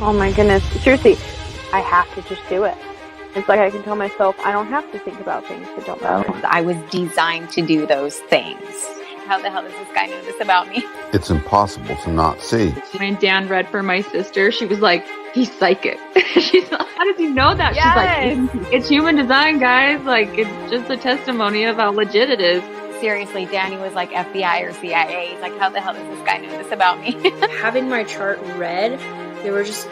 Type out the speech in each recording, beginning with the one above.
Oh my goodness. Seriously, I have to just do it. It's like I can tell myself I don't have to think about things that don't matter. I was designed to do those things. How the hell does this guy know this about me? It's impossible to not see. When Dan read for my sister, she was like, he's psychic. She's like, how does he know that? Yes. She's like, it's human design, guys. Like, it's just a testimony of how legit it is. Seriously, Danny was like FBI or CIA. He's like, how the hell does this guy know this about me? Having my chart read, there were just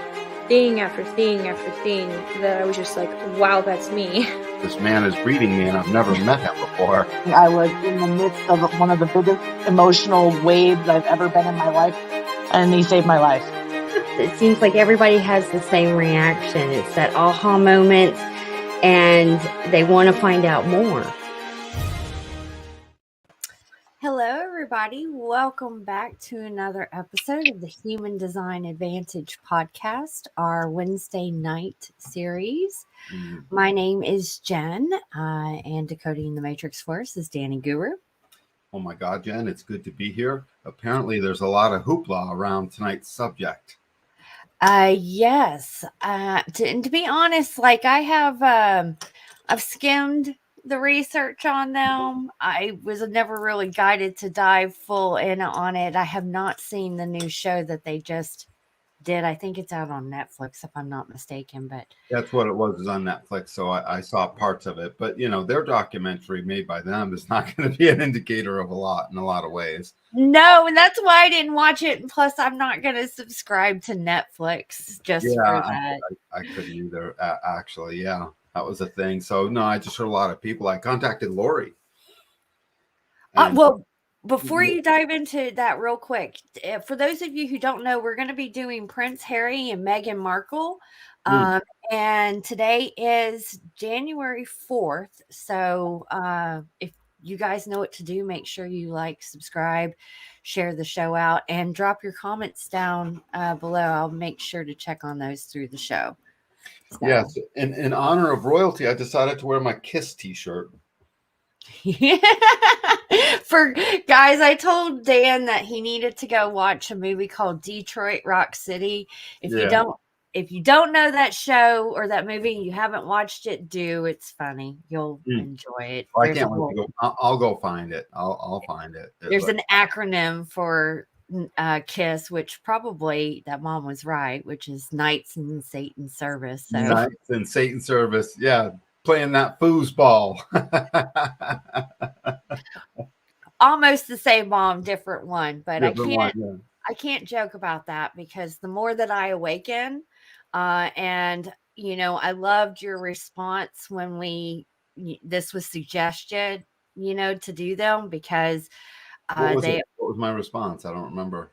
thing after thing after thing that I was just like, wow, that's me. This man is reading me and I've never met him before. I was in the midst of one of the biggest emotional waves I've ever been in my life, and he saved my life. It seems like everybody has the same reaction. It's that aha moment, and they want to find out more. Hello, everybody. Welcome back to another episode of the Human Design Advantage podcast, our Wednesday night series. My name is Jen, and decoding the matrix for us is Danny Guru. Oh my God, Jen, it's good to be here. Apparently there's a lot of hoopla around tonight's subject. Yes. To be honest, like I've skimmed the research on them. I was never really guided to dive full in on it. I have not seen the new show that they just did. I think it's out on Netflix, if I'm not mistaken. But That's what it was on Netflix, so I saw parts of it. But, you know, their documentary made by them is not going to be an indicator of a lot in a lot of ways. no, and that's why I didn't watch it. And plus, I'm not going to subscribe to Netflix just for that. I couldn't either, actually, yeah. That was a thing. So, no, I just heard a lot of people. I contacted Lori. Well, before you dive into that real quick, for those of you who don't know, we're going to be doing Prince Harry and Meghan Markle. And today is January 4th. So if you guys know what to do, make sure you like, subscribe, share the show out, and drop your comments down below. I'll make sure to check on those through the show. So. Yes, in honor of royalty, I decided to wear my Kiss t-shirt. For guys, I told Dan that he needed to go watch a movie called Detroit Rock City. If you don't know that show or that movie and you haven't watched it, it's funny. You'll enjoy it. I can't wait to go. I'll go find it. I'll find it. There's an acronym for KISS, which probably that mom was right, which is Knights in Satan's Service. So. Knights in Satan's Service, yeah, playing that foosball. Almost the same mom, different one, but I can't joke about that because the more that I awaken, and you know, I loved your response when this was suggested, you know, to do them because. What was my response? I don't remember.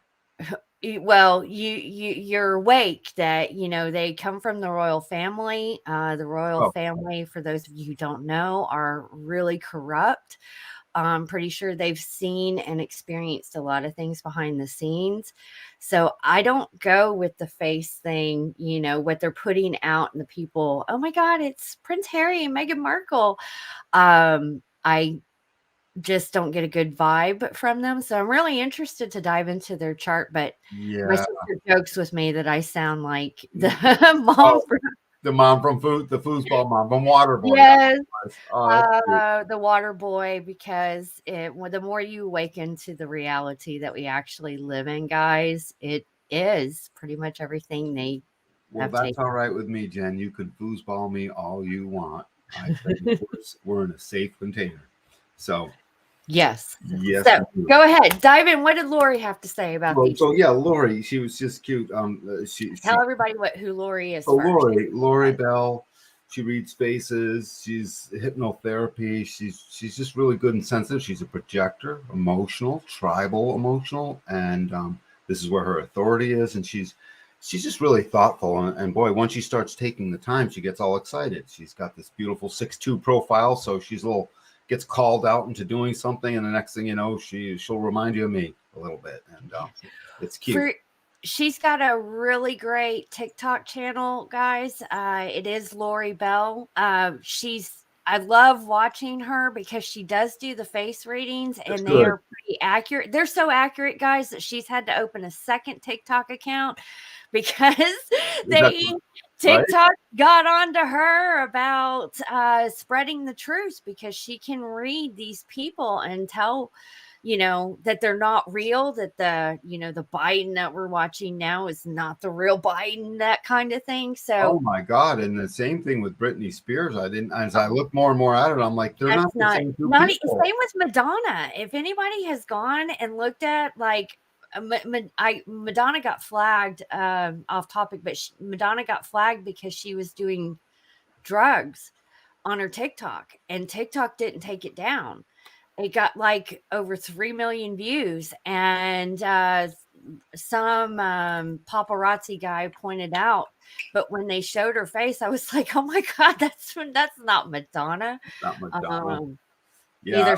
Well, you're awake that, you know, they come from the royal family. The royal family, for those of you who don't know, are really corrupt. I'm pretty sure they've seen and experienced a lot of things behind the scenes. So I don't go with the face thing, you know, what they're putting out and the people, oh my God, it's Prince Harry and Meghan Markle. I just don't get a good vibe from them. So I'm really interested to dive into their chart. But my sister jokes with me that I sound like the mom the mom from the foosball mom from Waterboy. Yes. The water boy, because the more you awaken to the reality that we actually live in, guys, it is pretty much everything they have that's taken. All right with me, Jen. You can foosball me all you want. I think we're in a safe container. So yes. So go ahead, dive in. What did Lori have to say about these? So yeah, Lori, she was just cute. Tell everybody who Lori is. So Lori Bell, she reads faces. She's hypnotherapy. She's just really good and sensitive. She's a projector, tribal emotional, and this is where her authority is. And she's just really thoughtful. And boy, once she starts taking the time, she gets all excited. She's got this beautiful 6'2" profile, so she's gets called out into doing something, and the next thing you know, she'll remind you of me a little bit, and it's cute. She's got a really great TikTok channel, guys. It is Lori Bell. I love watching her because she does do the face readings, and they are pretty accurate. They're so accurate, guys, that she's had to open a second TikTok account because Exactly. Right? TikTok got onto her about spreading the truth because she can read these people and tell, that they're not real, that the Biden that we're watching now is not the real Biden, that kind of thing. Oh So my God. And the same thing with Britney Spears. As I look more and more at it, I'm like, they're not that's the not same two not people. same with Madonna. If anybody has gone and looked at like Madonna got flagged off topic, but Madonna got flagged because she was doing drugs on her TikTok, and TikTok didn't take it down. It got like over 3 million views, and some paparazzi guy pointed out. But when they showed her face, I was like, "Oh my God, that's not Madonna." Not Madonna. Yeah. Either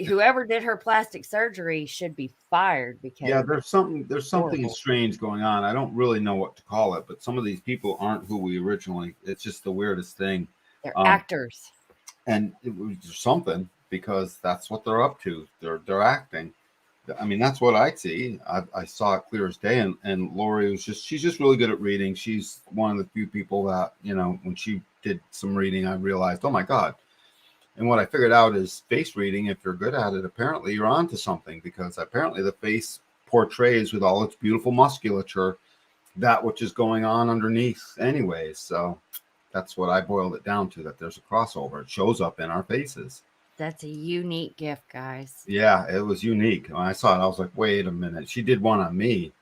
whoever did her plastic surgery should be fired Yeah, because there's something horrible. strange going on. I don't really know what to call it, but some of these people aren't who we originally. It's just the weirdest thing. They're Um, actors. and it was something because that's what they're up to. They're acting. I mean, that's what I see. I saw it clear as day. And Lori she's just really good at reading. She's one of the few people that, when she did some reading, I realized, oh my God. And what I figured out is face reading, if you're good at it, apparently you're onto something, because apparently the face portrays with all its beautiful musculature that which is going on underneath anyways. So that's what I boiled it down to, that there's a crossover. It shows up in our faces. That's a unique gift, guys. Yeah, it was unique. When I saw it, I was like, wait a minute. She did one on me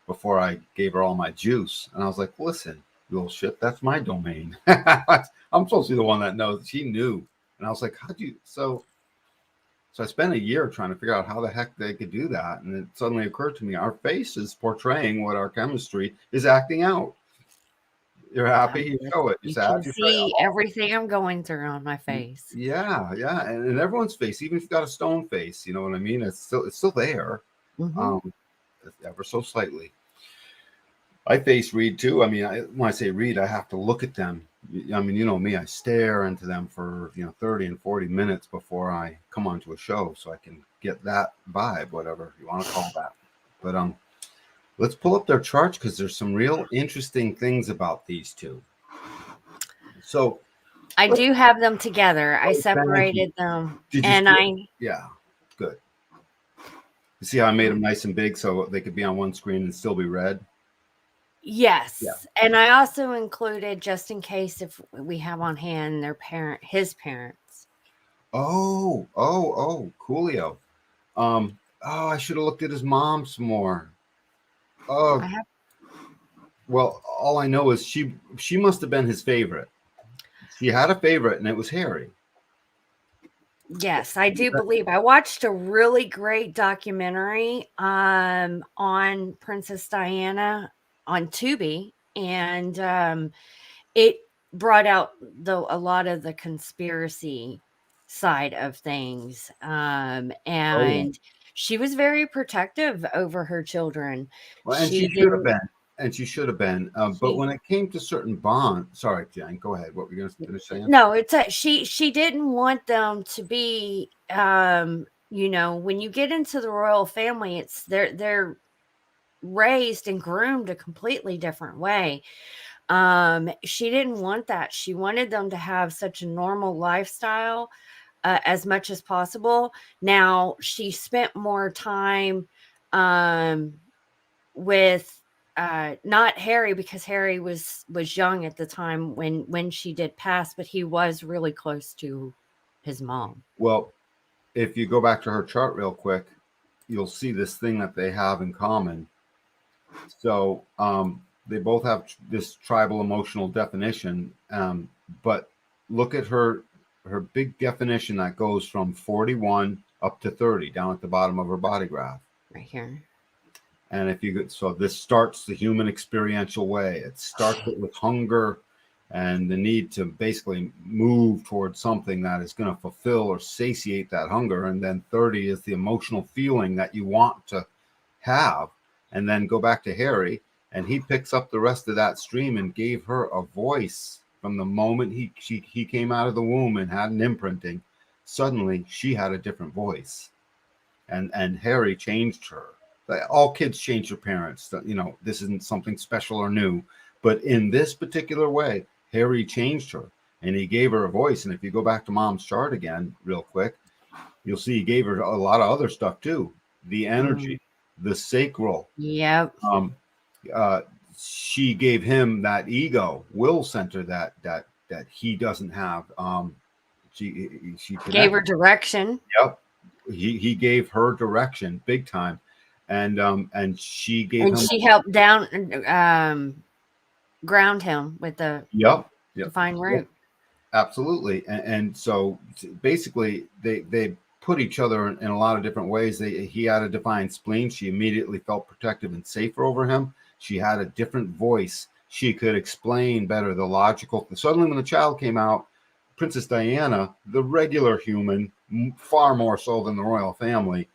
before I gave her all my juice. And I was like, listen, little shit, that's my domain. I'm supposed to be the one that knows. She knew. And I was like, how'd you? So I spent a year trying to figure out how the heck they could do that. And it suddenly occurred to me, our face is portraying what our chemistry is acting out. You're happy, you show it. You're You sad, can you show see it. everything I'm going through on my face. Yeah. And everyone's face, even if you've got a stone face, you know what I mean? It's still there. Mhm. Ever so slightly. I face read too. I mean, when I say read, I have to look at them. I mean, you know me, I stare into them for 30 and 40 minutes before I come onto a show, so I can get that vibe, whatever you want to call that. But let's pull up their charts, because there's some real interesting things about these two. So I do have them together. I thank separated you. them, Did you and see yeah, good. You see how I made them nice and big so they could be on one screen and still be read? yes, Yeah. and I also included, just in case if we have on hand his parents. Oh, Coolio. Oh, I should have looked at his mom some more. Oh, I have, well, all I know is she must have been his favorite. She had a favorite, and it was Harry. yes, I do believe I watched a really great documentary on Princess Diana on Tubi, and it brought out a lot of the conspiracy side of things, Oh, and she was very protective over her children. well, and She she should have didn't. been. And she should have been. But when it came to certain bonds, sorry, Jen, go ahead. What were you going to finish saying? No, she didn't want them to be. When you get into the royal family, it's they're raised and groomed a completely different way. She didn't want that. She wanted them to have such a normal lifestyle as much as possible. Now, she spent more time with not Harry, because Harry was young at the time when she did pass, but he was really close to his mom. Well, if you go back to her chart real quick, you'll see this thing that they have in common. So they both have this tribal emotional definition, but look at her big definition that goes from 41 up to 30 down at the bottom of her body graph. Right here. And if you get, so this starts the human experiential way. It starts it with hunger and the need to basically move towards something that is going to fulfill or satiate that hunger. And then 30 is the emotional feeling that you want to have. And then go back to Harry, and he picks up the rest of that stream and gave her a voice from the moment he came out of the womb and had an imprinting. Suddenly she had a different voice, and Harry changed her. All kids change their parents. You know, this isn't something special or new. But in this particular way, Harry changed her, and he gave her a voice. And if you go back to Mom's chart again, real quick, you'll see he gave her a lot of other stuff too. The energy, the sacral. Yep. She gave him that ego, will center that he doesn't have. She gave her direction. Yep. He gave her direction big time. And she gave him, she helped ground him with the divine root. Yep. Absolutely. And so basically they put each other in a lot of different ways. He had a divine spleen. She immediately felt protective and safer over him. She had a different voice. She could explain better the logical. Suddenly when the child came out, Princess Diana, the regular human, far more so than the royal family,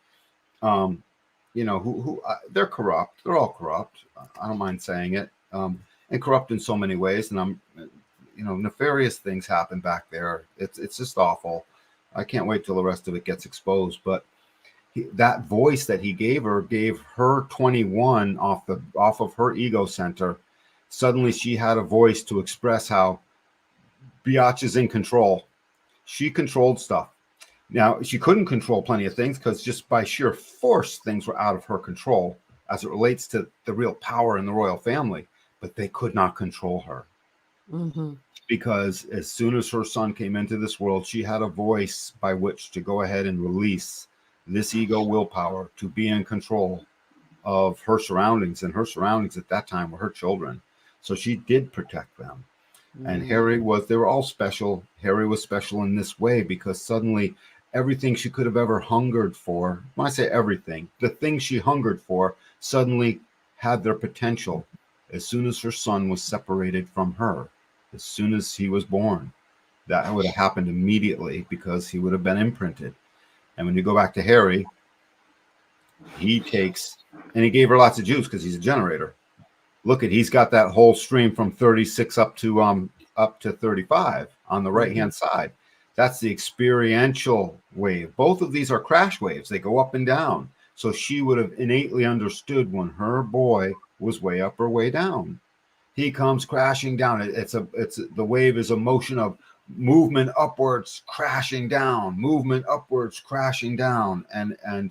you know, who they're corrupt. They're all corrupt. I don't mind saying it. And corrupt in so many ways. And you know, nefarious things happen back there. It's just awful. I can't wait till the rest of it gets exposed. But that voice that he gave her 21 off of her ego center. Suddenly she had a voice to express how Biatch is in control. She controlled stuff. Now, she couldn't control plenty of things because just by sheer force, things were out of her control as it relates to the real power in the royal family. But they could not control her. Because as soon as her son came into this world, she had a voice by which to go ahead and release this ego willpower to be in control of her surroundings. And her surroundings at that time were her children. So she did protect them. And they were all special. Harry was special in this way because suddenly everything she could have ever hungered for, when I say everything, the things she hungered for suddenly had their potential as soon as her son was separated from her, as soon as he was born. That would have happened immediately because he would have been imprinted. And when you go back to Harry, he takes, and he gave her lots of juice because he's a generator. He's got that whole stream from 36 up to 35 on the right-hand side. That's the experiential wave. Both of these are crash waves. They go up and down. So she would have innately understood when her boy was way up or way down. He comes crashing down. The wave is a motion of movement upwards, crashing down, movement upwards, crashing down, and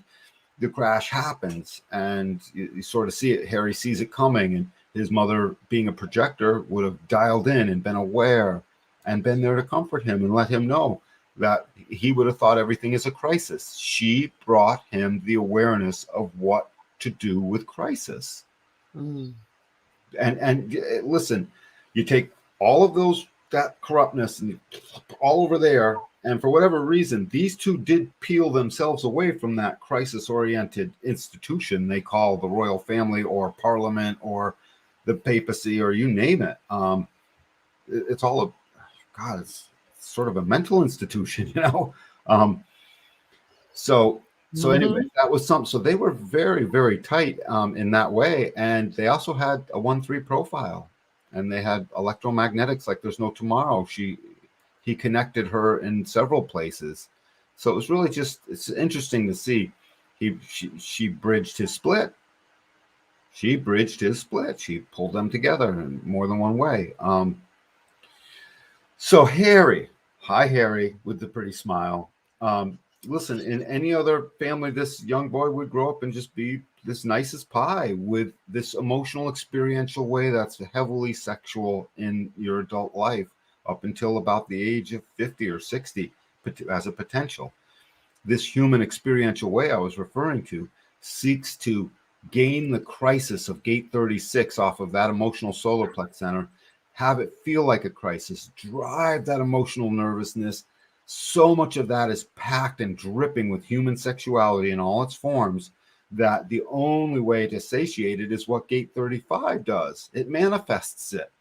the crash happens, and you sort of see it. Harry sees it coming, and his mother, being a projector, would have dialed in and been aware and been there to comfort him and let him know that he would have thought everything is a crisis. She brought him the awareness of what to do with crisis. And listen, you take all of that corruptness and all over there, and for whatever reason, these two did peel themselves away from that crisis-oriented institution they call the royal family or parliament or the papacy or you name it. It's all it's sort of a mental institution, you know. So anyway, that was something. So they were very, very tight in that way. And they also had a 1-3 profile, and they had electromagnetics like there's no tomorrow. He connected her in several places. So it was really it's interesting to see. She bridged his split. She pulled them together in more than one way. So Harry, hi Harry, with the pretty smile. Listen, in any other family, this young boy would grow up and just be this nice as pie with this emotional experiential way that's heavily sexual in your adult life up until about the age of 50 or 60 as a potential. This human experiential way I was referring to seeks to gain the crisis of gate 36 off of that emotional solar plex center, have it feel like a crisis, drive that emotional nervousness. So much of that is packed and dripping with human sexuality in all its forms that the only way to satiate it is what gate 35 does. It manifests it.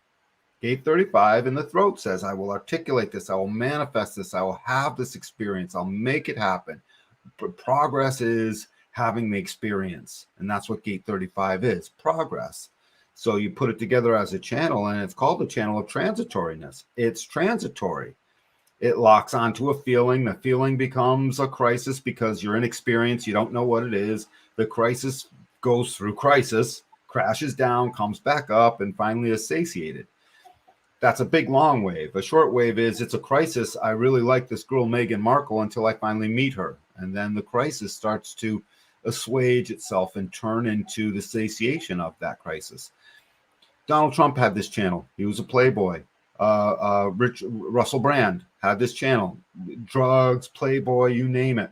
Gate 35 in the throat says, I will articulate this. I will manifest this. I will have this experience. I'll make it happen. Progress is having the experience. And that's what gate 35 is, progress. So you put it together as a channel, and it's called the channel of transitoriness. It's transitory. It locks onto a feeling. The feeling becomes a crisis because you're inexperienced. You don't know what it is. The crisis goes through crisis, crashes down, comes back up, and finally is satiated. That's a big long wave. A short wave is it's a crisis. I really like this girl, Meghan Markle, until I finally meet her. And then the crisis starts to assuage itself and turn into the satiation of that crisis. Donald Trump had this channel. He was a playboy. Russell Brand had this channel. Drugs, playboy, you name it.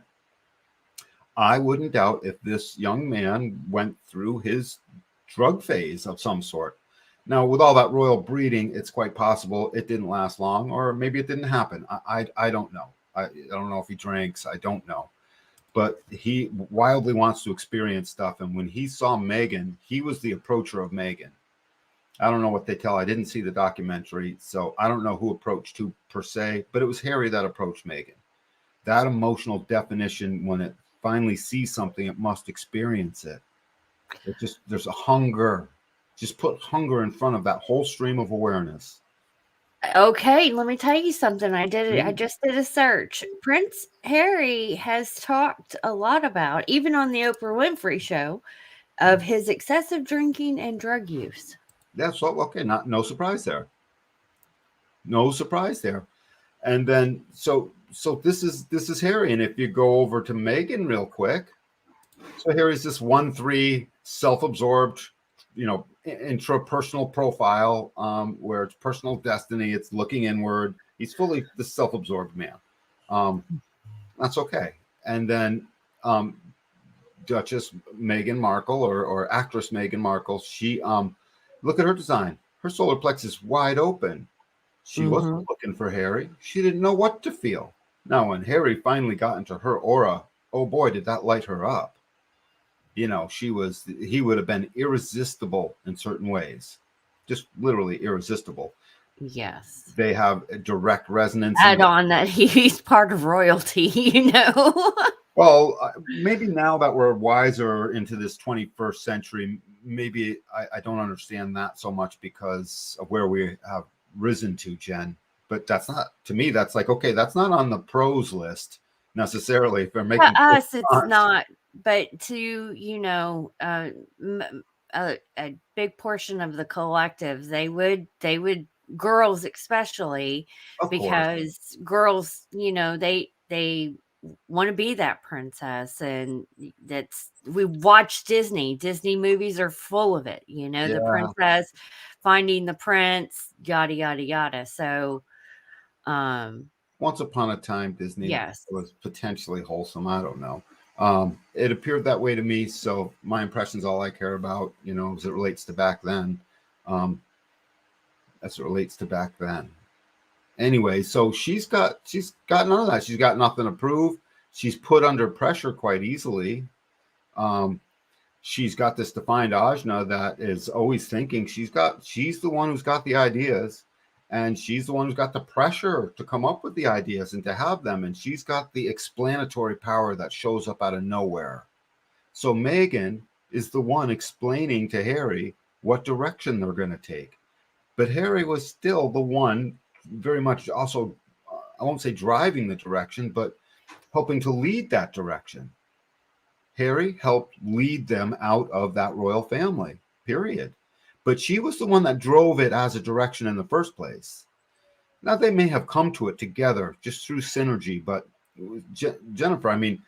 I wouldn't doubt if this young man went through his drug phase of some sort. Now, with all that royal breeding, it's quite possible it didn't last long, or maybe it didn't happen. I don't know. I don't know if he drinks. I don't know. But he wildly wants to experience stuff. And when he saw Meghan, he was the approacher of Meghan. I don't know what they tell. I didn't see the documentary, so I don't know who approached who per se, but it was Harry that approached Meghan. That emotional definition, when it finally sees something, it must experience it. There's a hunger. Just put hunger in front of that whole stream of awareness. Okay, let me tell you something. I just did a search. Prince Harry has talked a lot about, even on the Oprah Winfrey show, of his excessive drinking and drug use. That's okay. No surprise there. No surprise there. And then so this is Harry. And if you go over to Meghan real quick, so Harry's this 1-3 self-absorbed, intrapersonal profile, where it's personal destiny, it's looking inward. He's fully the self-absorbed man. That's okay. And then Duchess Meghan Markle or actress Meghan Markle, she look at her design. Her solar plexus wide open. She wasn't looking for Harry. She didn't know what to feel. Now, when Harry finally got into her aura, oh boy, did that light her up. He would have been irresistible in certain ways. Just literally irresistible. Yes. They have a direct resonance. Add on that he's part of royalty, Well, maybe now that we're wiser into this 21st century, maybe I don't understand that so much because of where we have risen to, Jen. But that's not, to me, that's like, okay, that's not on the pros list necessarily. If they're making to us, it's not. But to a big portion of the collective, they would girls especially, because girls, they want to be that princess, and we watch Disney movies are full of it, the princess finding the prince, yada yada yada. So once upon a time, Disney was potentially wholesome. I don't know. It appeared that way to me. So my impression's all I care about, as it relates to back then. Anyway, so she's got none of that. She's got nothing to prove. She's put under pressure quite easily. She's got this defined ajna that is always thinking. She's the one who's got the ideas. And she's the one who's got the pressure to come up with the ideas and to have them. And she's got the explanatory power that shows up out of nowhere. So Meghan is the one explaining to Harry what direction they're going to take. But Harry was still the one very much also, I won't say driving the direction, but helping to lead that direction. Harry helped lead them out of that royal family, period. But she was the one that drove it as a direction in the first place. Now, they may have come to it together just through synergy, but Jennifer, I mean,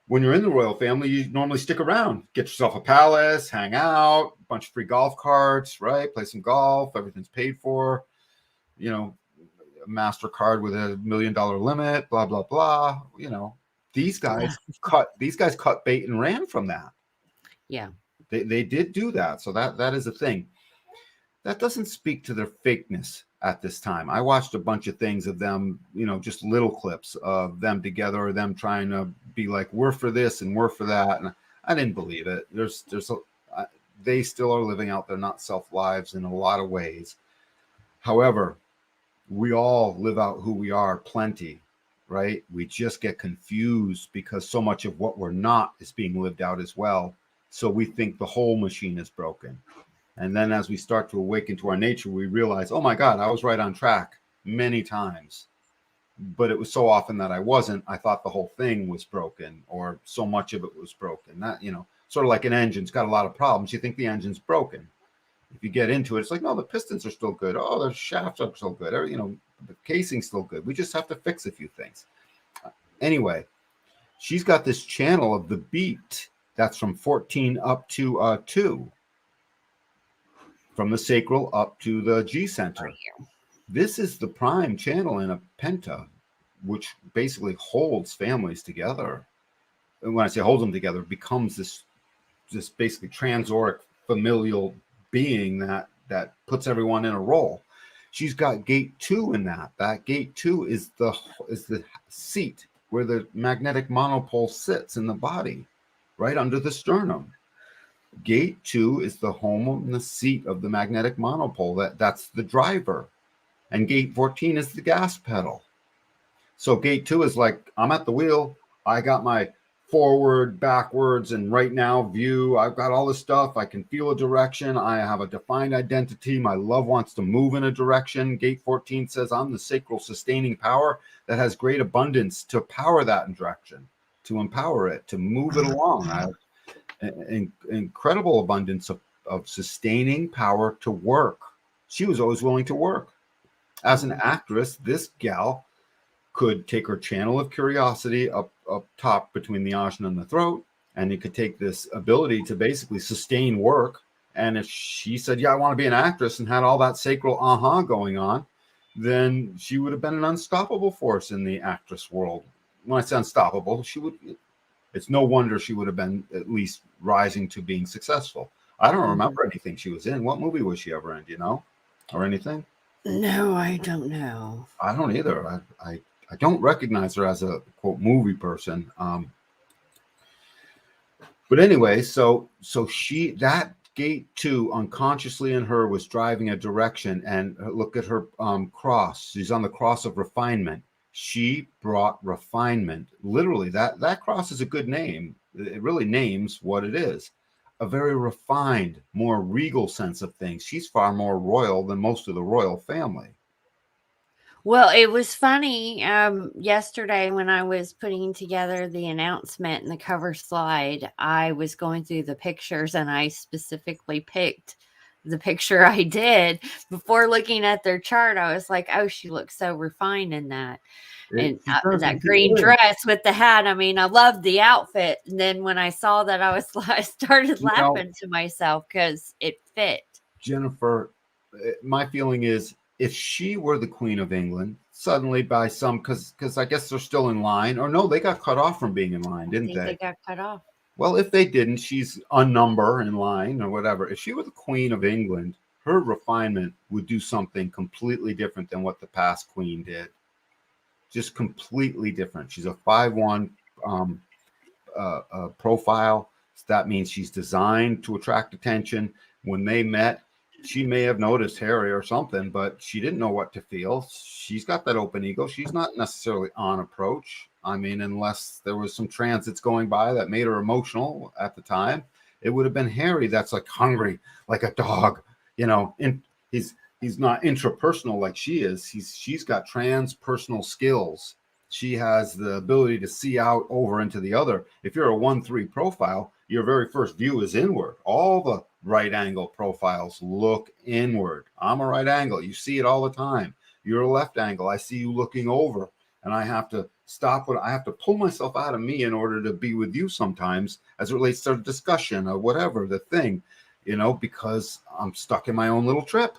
when you're in the royal family, you normally stick around, get yourself a palace, hang out, a bunch of free golf carts, right? Play some golf, everything's paid for, a MasterCard with $1 million limit, blah, blah, blah. These guys cut bait and ran from that. Yeah. They did do that. So that is a thing. That doesn't speak to their fakeness at this time. I watched a bunch of things of them, just little clips of them together, or them trying to be like, we're for this and we're for that. And I didn't believe it. They still are living out their not self lives in a lot of ways. However, we all live out who we are plenty, right? We just get confused because so much of what we're not is being lived out as well. So we think the whole machine is broken. And then as we start to awaken to our nature, we realize, oh my God, I was right on track many times. But it was so often that I wasn't. I thought the whole thing was broken, or so much of it was broken. That, Sort of like an engine's got a lot of problems. You think the engine's broken. If you get into it, it's like, no, the pistons are still good. Oh, the shafts are still good. Or, the casing's still good. We just have to fix a few things. Anyway, she's got this channel of the beat that's from 14 up to 2. From the sacral up to the G center. Right here. This is the prime channel in a penta, which basically holds families together. And when I say holds them together, it becomes this basically transauric familial being that puts everyone in a role. She's got gate 2 in that. That gate 2 is the seat where the magnetic monopole sits in the body, right under the sternum. Gate 2 is the home and the seat of the magnetic monopole. That's the driver. And gate 14 is the gas pedal. So gate 2 is like, I'm at the wheel. I got my forward, backwards, and right now view. I've got all this stuff. I can feel a direction. I have a defined identity. My love wants to move in a direction. Gate 14 says I'm the sacral sustaining power that has great abundance to power that direction, to empower it, to move it along. I have incredible abundance of sustaining power to work. She was always willing to work. As an actress, this gal could take her channel of curiosity up top between the ajna and the throat, and it could take this ability to basically sustain work. And if she said, yeah, I want to be an actress, and had all that sacral going on, then she would have been an unstoppable force in the actress world. When I say unstoppable, it's no wonder she would have been at least rising to being successful. I don't remember anything she was in. What movie was she ever in? Do you know? Or anything? No, I don't know. I don't either. I don't recognize her as a quote movie person. But anyway, so she, that gate 2 unconsciously in her was driving a direction, and look at her cross. She's on the cross of refinement. She brought refinement. Literally, that cross is a good name. It really names what it is. A very refined, more regal sense of things. She's far more royal than most of the royal family. Well, it was funny yesterday when I was putting together the announcement and the cover slide, I was going through the pictures and I specifically picked the picture I did. Before looking at their chart, I was like, oh, she looks so refined in that. And that green dress with the hat. I mean, I loved the outfit. And then when I saw that, I started laughing to myself because it fit. Jennifer, my feeling is, if she were the Queen of England, suddenly by some, because I guess they're still in line, or no, they got cut off from being in line, didn't they? They got cut off. Well, if they didn't, she's a number in line or whatever. If she were the Queen of England, her refinement would do something completely different than what the past queen did. Just completely different. She's a 5'1" profile. So that means she's designed to attract attention. When they met, she may have noticed Harry or something, but she didn't know what to feel. She's got that open ego. She's not necessarily on approach. I mean, unless there was some transits going by that made her emotional at the time, it would have been Harry that's like hungry, like a dog, and he's not intrapersonal like she is. She's got transpersonal skills. She has the ability to see out over into the other. If you're a 1-3 profile, your very first view is inward. All the right angle profiles look inward. I'm a right angle. You see it all the time. You're a left angle. I see you looking over, and I have to stop I have to pull myself out of me in order to be with you sometimes as it relates to discussion or whatever the thing, because I'm stuck in my own little trip.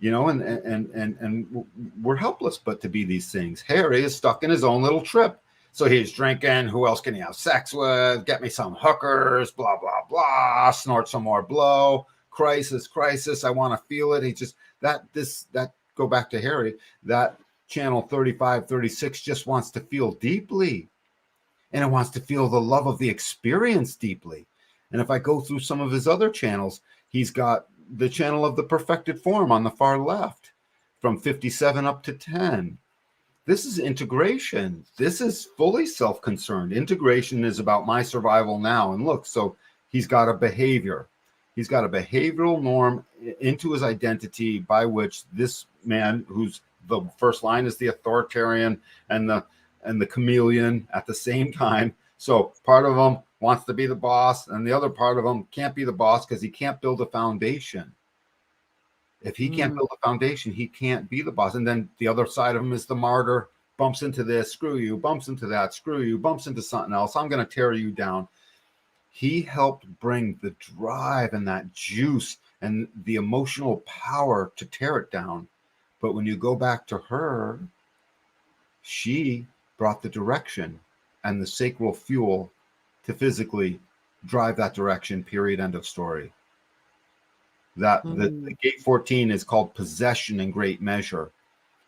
And we're helpless but to be these things. Harry is stuck in his own little trip. So he's drinking. Who else can he have sex with? Get me some hookers, blah, blah, blah. Snort some more blow. Crisis. I want to feel it. He just, go back to Harry, that channel 35, 36 just wants to feel deeply. And it wants to feel the love of the experience deeply. And if I go through some of his other channels, he's got the channel of the perfected form on the far left from 57 up to 10. This is integration. This is fully self-concerned. Integration is about my survival now. And look, so he's got a behavior. He's got a behavioral norm into his identity by which this man, who's the first line is the authoritarian and the chameleon at the same time. So part of him wants to be the boss, and the other part of him can't be the boss because he can't build a foundation. If he can't build a foundation, he can't be the boss. And then the other side of him is the martyr, bumps into this, screw you, bumps into that, screw you, bumps into something else. I'm going to tear you down. He helped bring the drive and that juice and the emotional power to tear it down. But when you go back to her, she brought the direction and the sacral fuel to physically drive that direction, period, end of story. That the gate 14 is called possession in great measure.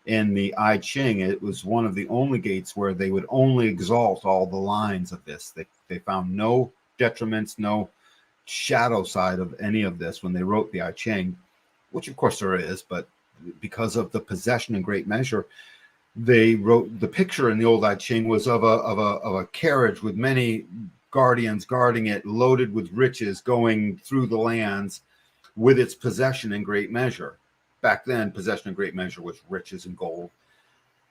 In the I Ching, it was one of the only gates where they would only exalt all the lines of this. They found no detriments, no shadow side of any of this when they wrote the I Ching, which of course there is, but because of the possession in great measure, they wrote the picture in the old I Ching was of a carriage with many guardians guarding it, loaded with riches, going through the lands with its possession in great measure. Back then, possession in great measure was riches and gold.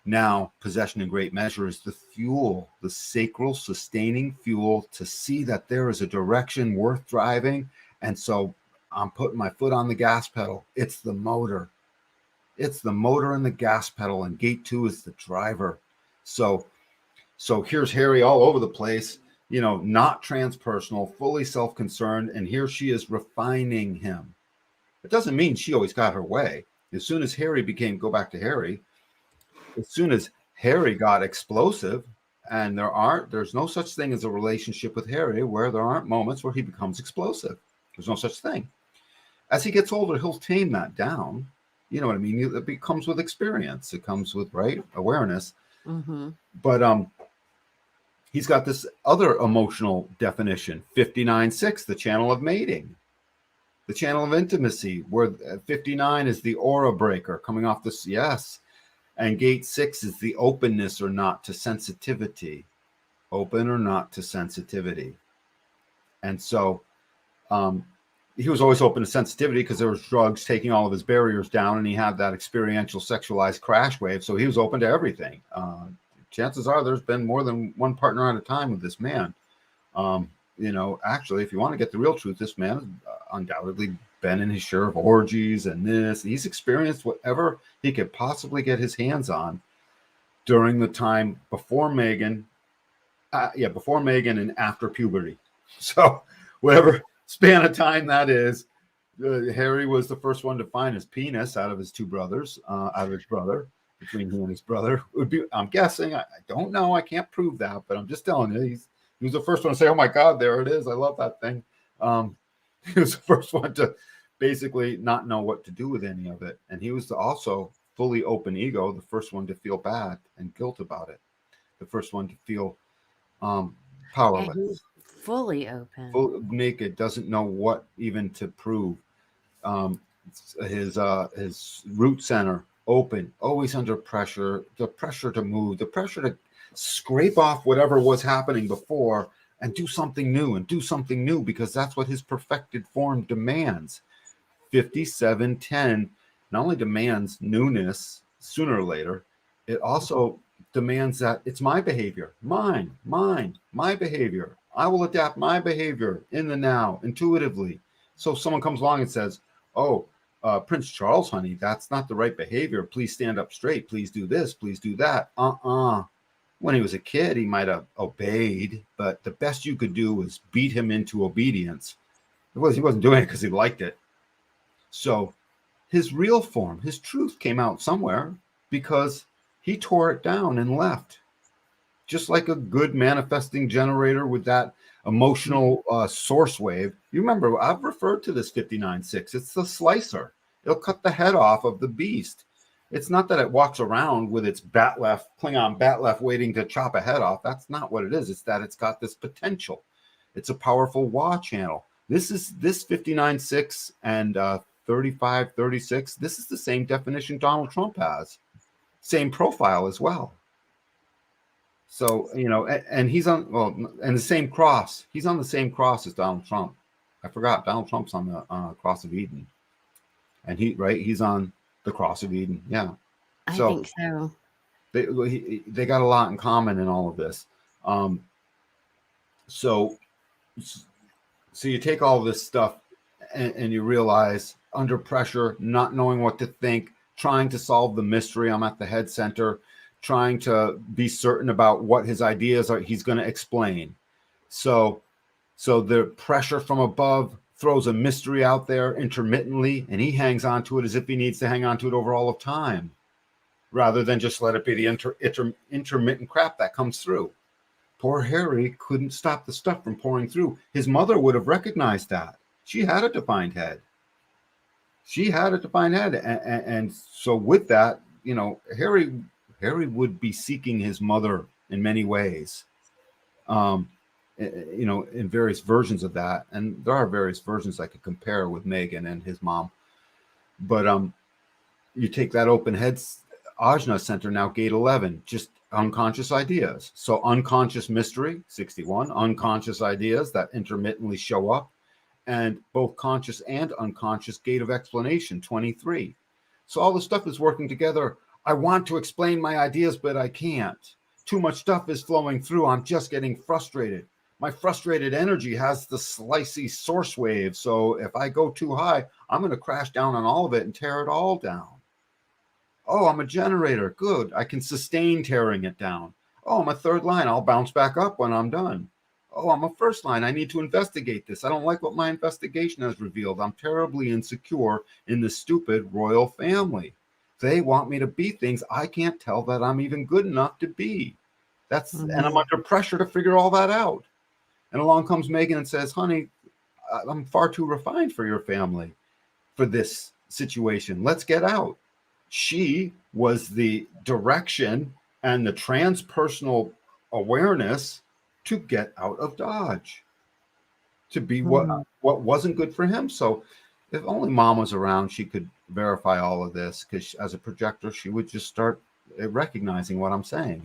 Now, possession in great measure is the fuel, the sacral sustaining fuel to see that there is a direction worth driving. And so I'm putting my foot on the gas pedal. It's the motor. It's the motor and the gas pedal, and gate 2 is the driver. So here's Harry all over the place, not transpersonal, fully self-concerned, and here she is refining him. It doesn't mean she always got her way. As soon as Harry go back to Harry, as soon as Harry got explosive, and there's no such thing as a relationship with Harry where there aren't moments where he becomes explosive. There's no such thing. As he gets older, he'll tame that down. You know what I mean? It comes with experience. It comes with awareness. But he's got this other emotional definition, 59.6, the channel of mating, the channel of intimacy, where 59 is the aura breaker coming off this. Yes. And gate 6 is the openness or not to sensitivity, open or not to sensitivity. And so he was always open to sensitivity because there was drugs taking all of his barriers down, and he had that experiential sexualized crash wave. So he was open to everything. Chances are there's been more than one partner at a time with this man. Actually, if you want to get the real truth, this man has undoubtedly been in his share of orgies and this. He's experienced whatever he could possibly get his hands on during the time before Meghan, and after puberty. So whatever span of time that is, Harry was the first one to find his penis out of his two brothers, out of his brother. Between him and his brother would be, I'm guessing, I don't know, I can't prove that, but I'm just telling you, he was the first one to say, oh my God, there it is, I love that thing. He was the first one to basically not know what to do with any of it, and he was also fully open ego, the first one to feel bad and guilt about it, the first one to feel powerless. Yeah, fully open, naked, doesn't know what even to prove. His root center open, always under pressure, the pressure to move, the pressure to scrape off whatever was happening before and do something new, because that's what his perfected form demands. 5710 not only demands newness sooner or later, it also demands that it's my behavior, my behavior. I will adapt my behavior in the now, intuitively. So if someone comes along and says, oh, Prince Charles, honey, that's not the right behavior. Please stand up straight. Please do this. Please do that. When he was a kid, he might have obeyed, but the best you could do was beat him into obedience. He wasn't doing it because he liked it. So his real form, his truth came out somewhere because he tore it down and left. Just like a good manifesting generator with that emotional source wave. You remember, I've referred to this 59.6. It's the slicer. It'll cut the head off of the beast. It's not that it walks around with its Klingon bat left waiting to chop a head off. That's not what it is. It's that it's got this potential. It's a powerful Wa channel. This 59.6 and 35.36. This is the same definition Donald Trump has. Same profile as well. So, and he's on, and the same cross. He's on the same cross as Donald Trump. I forgot, Donald Trump's on the cross of Eden. And he's on the cross of Eden. Yeah. I think so. They got a lot in common in all of this. So so you take all this stuff and you realize under pressure, not knowing what to think, trying to solve the mystery. I'm at the head center, trying to be certain about what his ideas are. He's going to explain. So the pressure from above throws a mystery out there intermittently, and he hangs on to it as if he needs to hang on to it over all of time, rather than just let it be the intermittent crap that comes through. Poor Harry couldn't stop the stuff from pouring through. His mother would have recognized that. She had a defined head. And so with that, Harry would be seeking his mother in many ways. In various versions of that, and there are various versions I could compare with Meghan and his mom. But you take that open head ajna center, now gate 11, just unconscious ideas. So unconscious mystery, 61, unconscious ideas that intermittently show up, and both conscious and unconscious gate of explanation, 23. So all the stuff is working together. I want to explain my ideas, but I can't. Too much stuff is flowing through. I'm just getting frustrated. My frustrated energy has the slicey source wave. So if I go too high, I'm going to crash down on all of it and tear it all down. Oh, I'm a generator. Good. I can sustain tearing it down. Oh, I'm a third line. I'll bounce back up when I'm done. Oh, I'm a first line. I need to investigate this. I don't like what my investigation has revealed. I'm terribly insecure in the stupid royal family. They want me to be things I can't tell that I'm even good enough to be. And I'm under pressure to figure all that out. And along comes Meghan and says, honey, I'm far too refined for your family for this situation. Let's get out. She was the direction and the transpersonal awareness to get out of Dodge, to be what wasn't good for him. So if only mom was around, she could verify all of this, because as a projector, she would just start recognizing what I'm saying,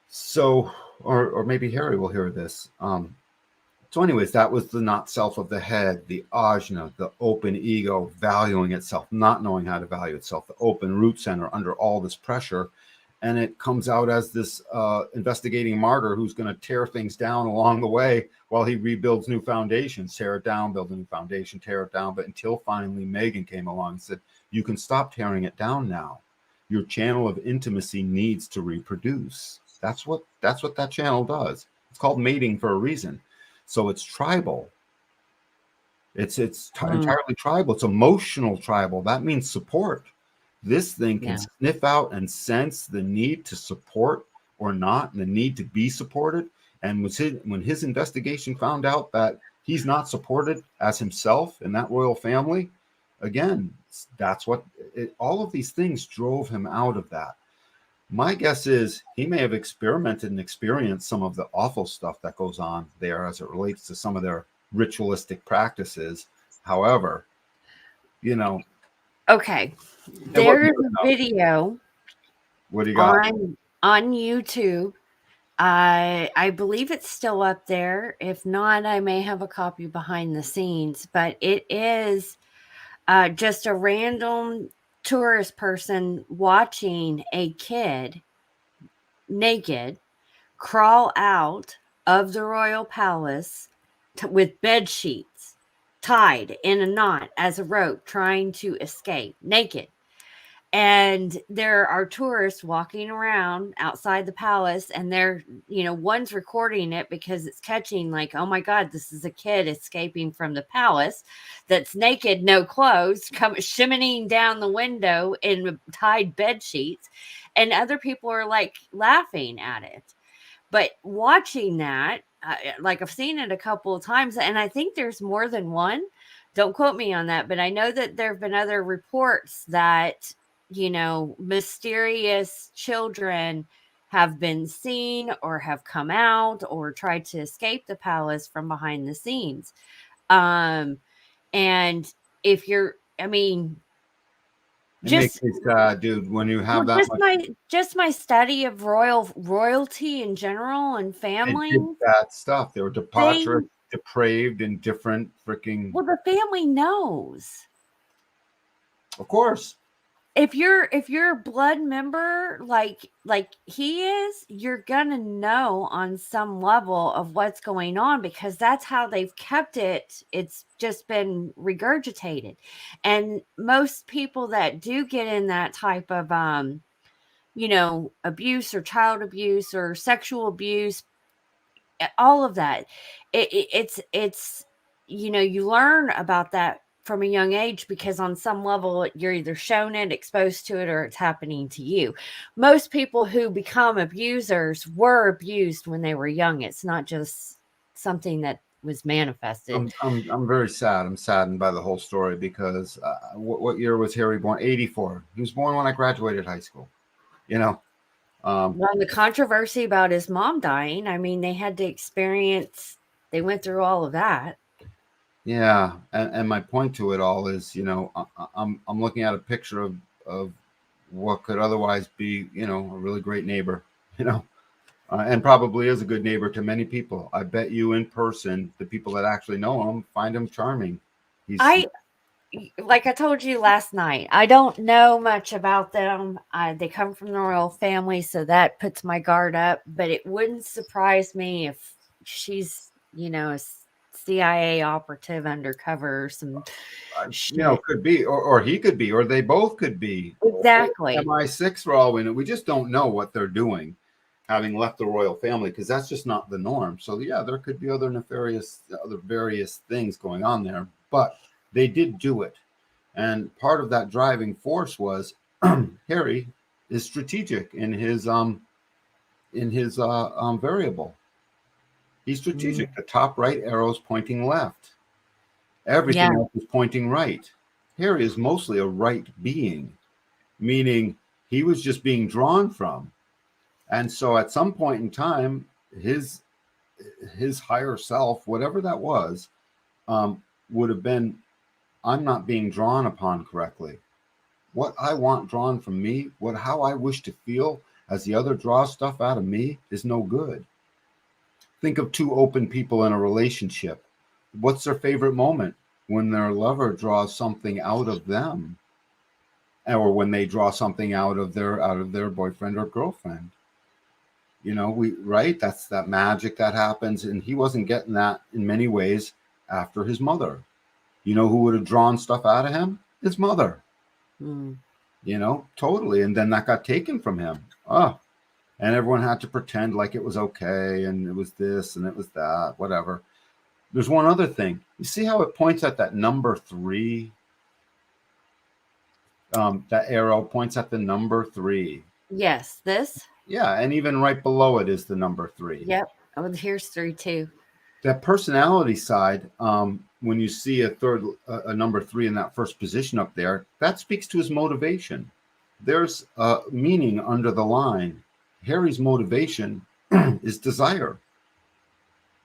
So, or maybe Harry will hear this. So anyways, that was the not self of the head, the ajna, the open ego, valuing itself, not knowing how to value itself, the open root center under all this pressure. And it comes out as this investigating martyr who's going to tear things down along the way while he rebuilds new foundations, tear it down, build a new foundation, tear it down. But until finally Meghan came along and said, you can stop tearing it down now. Your channel of intimacy needs to reproduce. That's what that channel does. It's called mating for a reason. So it's tribal. It's entirely tribal. It's emotional tribal. That means support. This thing can sniff out and sense the need to support or not, and the need to be supported. And when his investigation found out that he's not supported as himself in that royal family, again, that's what all of these things drove him out of that. My guess is he may have experimented and experienced some of the awful stuff that goes on there as it relates to some of their ritualistic practices. However, Okay. There's a video what do you got? on YouTube. I believe it's still up there. If not, I may have a copy behind the scenes, but it is just a random tourist person watching a kid naked crawl out of the royal palace with bed sheets tied in a knot as a rope, trying to escape naked. And there are tourists walking around outside the palace, and they're, one's recording it because it's catching like, oh my God, this is a kid escaping from the palace that's naked, no clothes, shimmying down the window in tied bed sheets. And other people are like laughing at it. But watching that, like I've seen it a couple of times, and I think there's more than one. Don't quote me on that, but I know that there have been other reports that mysterious children have been seen or have come out or tried to escape the palace from behind the scenes. And if you're, makes me sad, dude, when you have just my study of royalty in general and family. That stuff. They were debaucherous, depraved, and different freaking. Well, the family knows. Of course. if you're a blood member like he is, you're gonna know on some level of what's going on, because that's how they've kept it. It's just been regurgitated. And most people that do get in that type of abuse or child abuse or sexual abuse, all of that, it's you learn about that from a young age, because on some level you're either shown it, exposed to it, or it's happening to you. Most people who become abusers were abused when they were young. It's not just something that was manifested. I'm very sad. I'm saddened by the whole story because what year was Harry born? 84. He was born when I graduated high school. Well, the controversy about his mom dying, I mean, they went through all of that. Yeah, and my point to it all is, I'm looking at a picture of what could otherwise be, a really great neighbor, and probably is a good neighbor to many people. I bet you in person, the people that actually know him find him charming. Like I told you last night, I don't know much about them. They come from the royal family, so that puts my guard up. But it wouldn't surprise me if she's, a CIA operative undercover or some shit. Could be, or he could be, or they both could be. Exactly. MI6 for all we know. We just don't know what they're doing, having left the royal family, because that's just not the norm. So yeah, there could be other various things going on there, but they did do it. And part of that driving force was Harry is strategic in his variable. He's strategic. The top right arrow is pointing left. Everything else is pointing right. Harry is mostly a right being, meaning he was just being drawn from. And so at some point in time, his higher self, whatever that was, would have been, I'm not being drawn upon correctly. What I want drawn from me, how I wish to feel as the other draws stuff out of me, is no good. Think of two open people in a relationship. What's their favorite moment? When their lover draws something out of them, or when they draw something out of their boyfriend or girlfriend. That's that magic that happens. And he wasn't getting that in many ways after his mother. You know who would have drawn stuff out of him? His mother. Totally. And then that got taken from him. And everyone had to pretend like it was okay, and it was this and it was that, whatever. There's one other thing. You see how it points at that number 3? That arrow points at the number 3. Yes, this? Yeah, and even right below it is the number 3. Yep. Oh, here's 3 too. That personality side, when you see a number 3 in that first position up there, that speaks to his motivation. There's a meaning under the line. Harry's motivation is desire.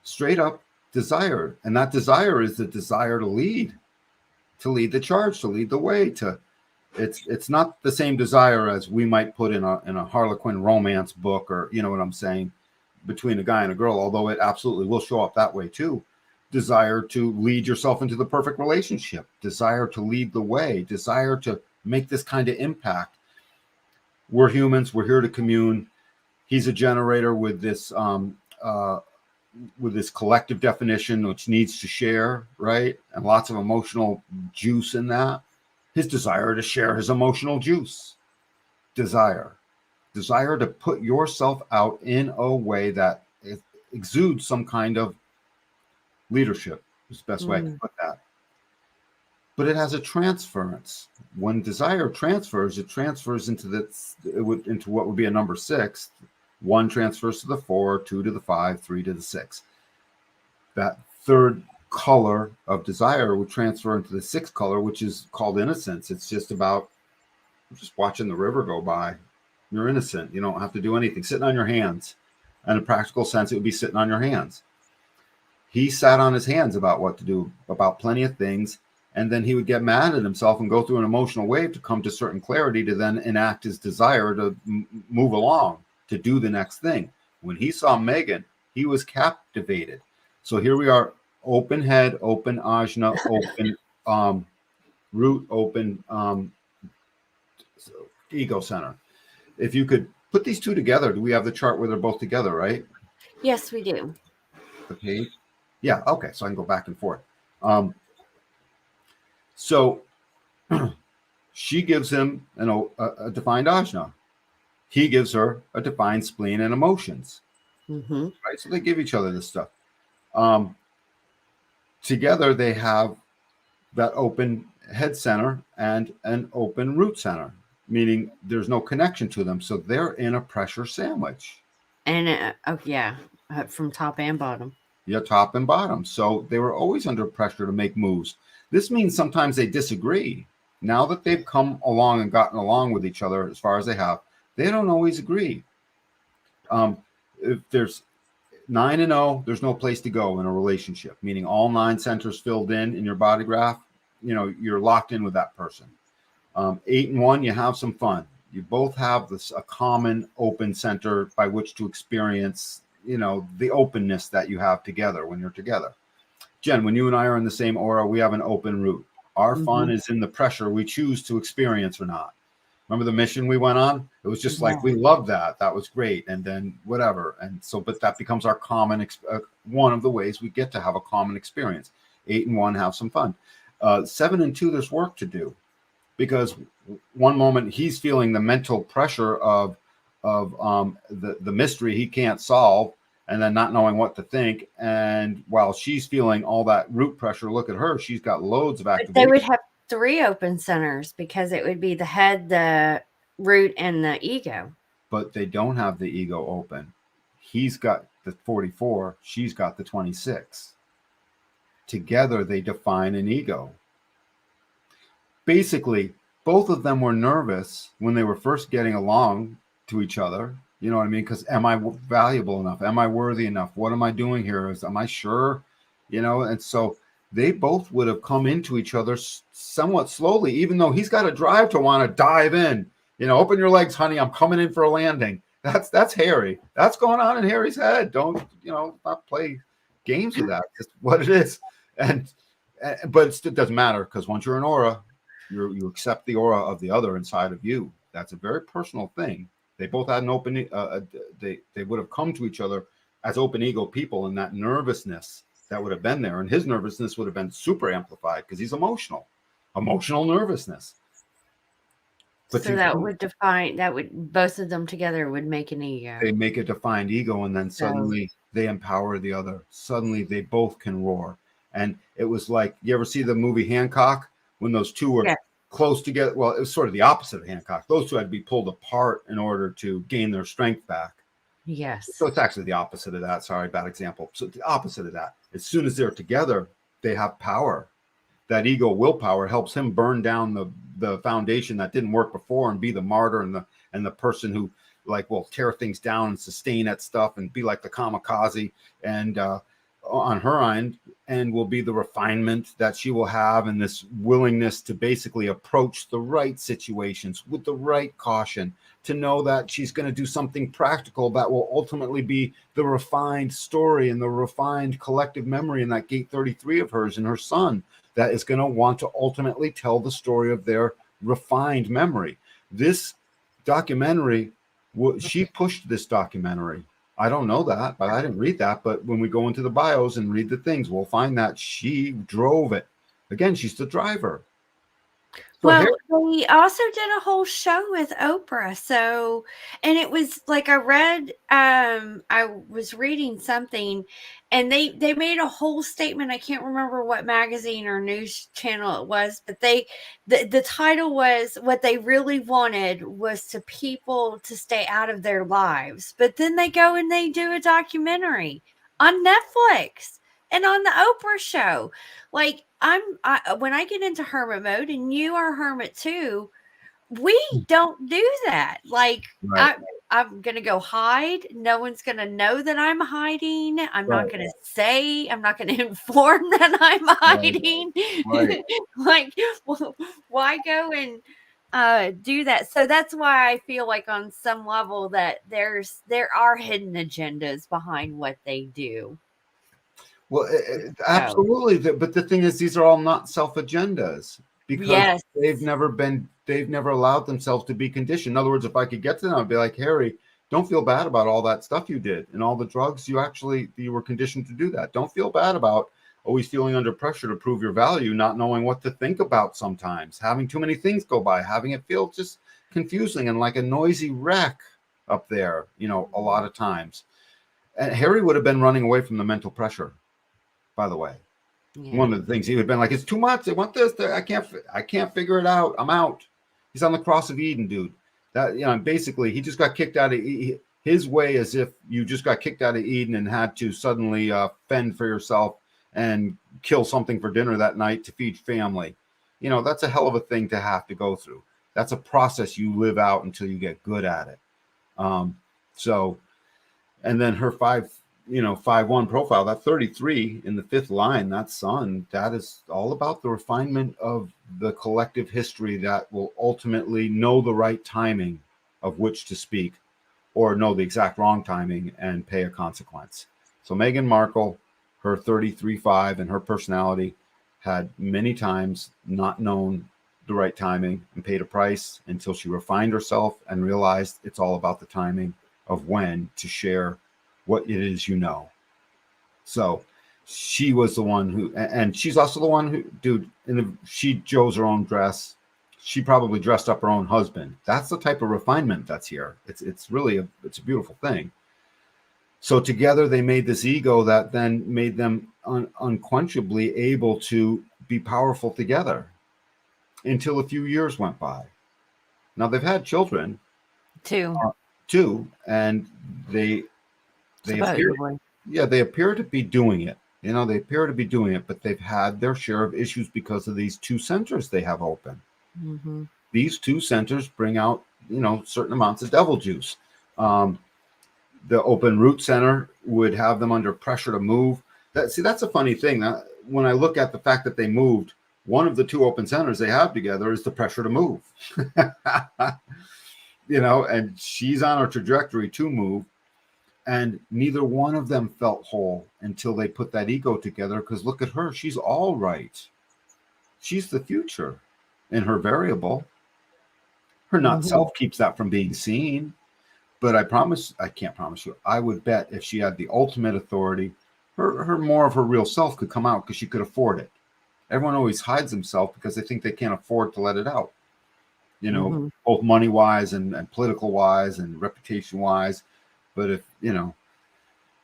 Straight up desire. And that desire is the desire to lead the charge, to lead the way. It's not the same desire as we might put in a Harlequin romance book, or you know what I'm saying, between a guy and a girl, although it absolutely will show up that way too. Desire to lead yourself into the perfect relationship, desire to lead the way, desire to make this kind of impact. We're humans, we're here to commune. He's a generator with this collective definition, which needs to share, right? And lots of emotional juice in that. His desire to share his emotional juice. Desire to put yourself out in a way that exudes some kind of leadership, is the best way to put that. But it has a transference. When desire transfers, it transfers into what would be a number 6. 1 transfers to the 4, 2 to the 5, 3 to the 6. That third color of desire would transfer into the 6th color, which is called innocence. It's just about just watching the river go by. You're innocent. You don't have to do anything. Sitting on your hands. In a practical sense, it would be sitting on your hands. He sat on his hands about what to do, about plenty of things, and then he would get mad at himself and go through an emotional wave to come to certain clarity to then enact his desire to move along, to do the next thing. When he saw Meghan, he was captivated. So here we are, open head, open ajna, open root, open ego center. If you could put these two together, do we have the chart where they're both together, right? Yes, we do. The page? Yeah, okay, so I can go back and forth. So she gives him a defined ajna. He gives her a defined spleen and emotions. Mm-hmm. Right? So they give each other this stuff. Together, they have that open head center and an open root center, meaning there's no connection to them. So they're in a pressure sandwich. And from top and bottom. Yeah, top and bottom. So they were always under pressure to make moves. This means sometimes they disagree. Now that they've come along and gotten along with each other as far as they have, they don't always agree. If there's 9 and 0, there's no place to go in a relationship, meaning all 9 centers filled in your body graph, you're locked in with that person. 8 and 1, you have some fun. You both have a common open center by which to experience, the openness that you have together when you're together. Jen, when you and I are in the same aura, we have an open root. Our fun is in the pressure we choose to experience or not. Remember the mission we went on? It was just like, we loved that. That was great. And then whatever. And so, but that becomes our common, one of the ways we get to have a common experience. 8 and 1, have some fun. 7 and 2, there's work to do, because one moment he's feeling the mental pressure of the mystery he can't solve, and then not knowing what to think. And while she's feeling all that root pressure, look at her. She's got loads of activation. But they would have 3 open centers, because it would be the head, the root, and the ego. But they don't have the ego open. He's got the 44. She's got the 26. Together, they define an ego. Basically, both of them were nervous when they were first getting along to each other. You know what I mean? Because am I valuable enough? Am I worthy enough? What am I doing here? Am I sure? And so they both would have come into each other somewhat slowly, even though he's got a drive to want to dive in. Open your legs, honey. I'm coming in for a landing. That's Harry. That's going on in Harry's head. Don't, not play games with that. It's what it is. But it doesn't matter, because once you're an aura, you accept the aura of the other inside of you. That's a very personal thing. They both had an open, they would have come to each other as open ego people, and that nervousness that would have been there, and his nervousness would have been super amplified because he's emotional nervousness. But so both of them together would make an ego. They make a defined ego, and then suddenly they empower the other. Suddenly they both can roar. And it was like, you ever see the movie Hancock, when those two were close together? Well, it was sort of the opposite of Hancock. Those two had to be pulled apart in order to gain their strength back. Yes. So it's actually the opposite of that. Sorry, bad example. So the opposite of that. As soon as they're together, they have power. That ego willpower helps him burn down the foundation that didn't work before, and be the martyr and the person who will tear things down and sustain that stuff and be like the kamikaze. And on her end, and will be the refinement that she will have, and this willingness to basically approach the right situations with the right caution, to know that she's going to do something practical that will ultimately be the refined story and the refined collective memory in that gate 33 of hers and her son, that is going to want to ultimately tell the story of their refined memory. This documentary, she pushed this documentary. I don't know that, but I didn't read that. But when we go into the bios and read the things, we'll find that she drove it. Again, she's the driver. Well, they also did a whole show with Oprah. So, and it was like, I read, I was reading something, and they made a whole statement. I can't remember what magazine or news channel it was, but the title was, what they really wanted was to people to stay out of their lives. But then they go and they do a documentary on Netflix and on the Oprah show. Like, when I get into hermit mode, and you are hermit too, we don't do that. Like, right. I'm going to go hide. No one's going to know that I'm hiding. I'm not going to say, I'm not going to inform that I'm hiding. Right. Like, well, why go and do that? So that's why I feel like on some level that there are hidden agendas behind what they do. Well, absolutely. But the thing is, these are all not self-agendas, because they've never been they've never allowed themselves to be conditioned. In other words, if I could get to them, I'd be like, Harry, don't feel bad about all that stuff you did and all the drugs you were conditioned to do that. Don't feel bad about always feeling under pressure to prove your value, not knowing what to think about sometimes, having too many things go by, having it feel just confusing and like a noisy wreck up there, a lot of times. And Harry would have been running away from the mental pressure, by the way. Yeah. One of the things he would have been like, it's too much. I want this. I can't figure it out. I'm out. He's on the cross of Eden, dude. That, basically he just got kicked out of his way, as if you just got kicked out of Eden and had to suddenly fend for yourself and kill something for dinner that night to feed family. That's a hell of a thing to have to go through. That's a process you live out until you get good at it. And then her 5'1" profile, that 33 in the 5th line, that sun, that is all about the refinement of the collective history that will ultimately know the right timing of which to speak, or know the exact wrong timing and pay a consequence. So Meghan Markle, her 33.5 and her personality had many times not known the right timing and paid a price until she refined herself and realized it's all about the timing of when to share what it is. So she was the one who, and she's also the one who, dude, she chose her own dress. She probably dressed up her own husband. That's the type of refinement that's here. It's really it's a beautiful thing. So together they made this ego that then made them unquenchably able to be powerful together until a few years went by. Now they've had children, two, and they appear to be doing it. They appear to be doing it, but they've had their share of issues because of these 2 centers they have open. Mm-hmm. These 2 centers bring out, certain amounts of devil juice. The open root center would have them under pressure to move. That's a funny thing. That when I look at the fact that they moved, one of the 2 open centers they have together is the pressure to move. And she's on a trajectory to move. And neither one of them felt whole until they put that ego together. Because look at her. She's all right. She's the future in her variable. Her not self keeps that from being seen. But I can't promise you, I would bet if she had the ultimate authority, her more of her real self could come out because she could afford it. Everyone always hides themselves because they think they can't afford to let it out. Both money-wise and political-wise and reputation-wise. But if,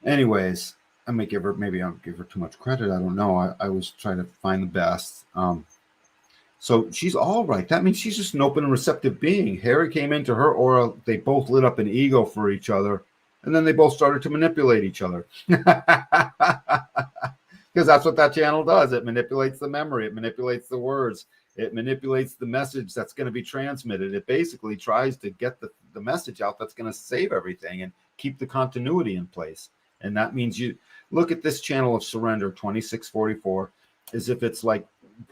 anyways, maybe I'll give her too much credit. I don't know. I was trying to find the best. So she's all right. That means she's just an open and receptive being. Harry came into her aura. They both lit up an ego for each other. And then they both started to manipulate each other. Because that's what that channel does. It manipulates the memory. It manipulates the words. It manipulates the message that's going to be transmitted. It basically tries to get the message out that's going to save everything and keep the continuity in place. And that means you look at this channel of surrender, 2644, as if it's like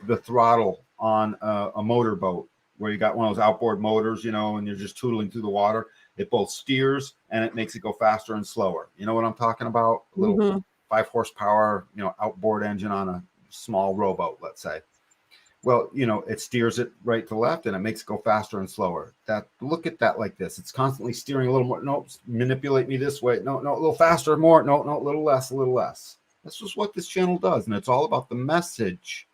the throttle on a motorboat where you got one of those outboard motors, and you're just tootling through the water. It both steers and it makes it go faster and slower. You know what I'm talking about? A little 5 horsepower, outboard engine on a small rowboat, let's say. Well, it steers it right to left and it makes it go faster and slower. Look at that like this. It's constantly steering a little more. No, manipulate me this way. No, a little faster, more. No, a little less, a little less. That's just what this channel does. And it's all about the message.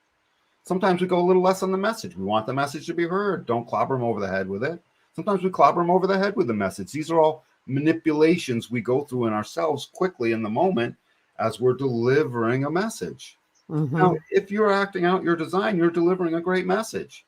Sometimes we go a little less on the message. We want the message to be heard. Don't clobber them over the head with it. Sometimes we clobber them over the head with the message. These are all manipulations we go through in ourselves quickly in the moment as we're delivering a message. Now, if you're acting out your design, you're delivering a great message.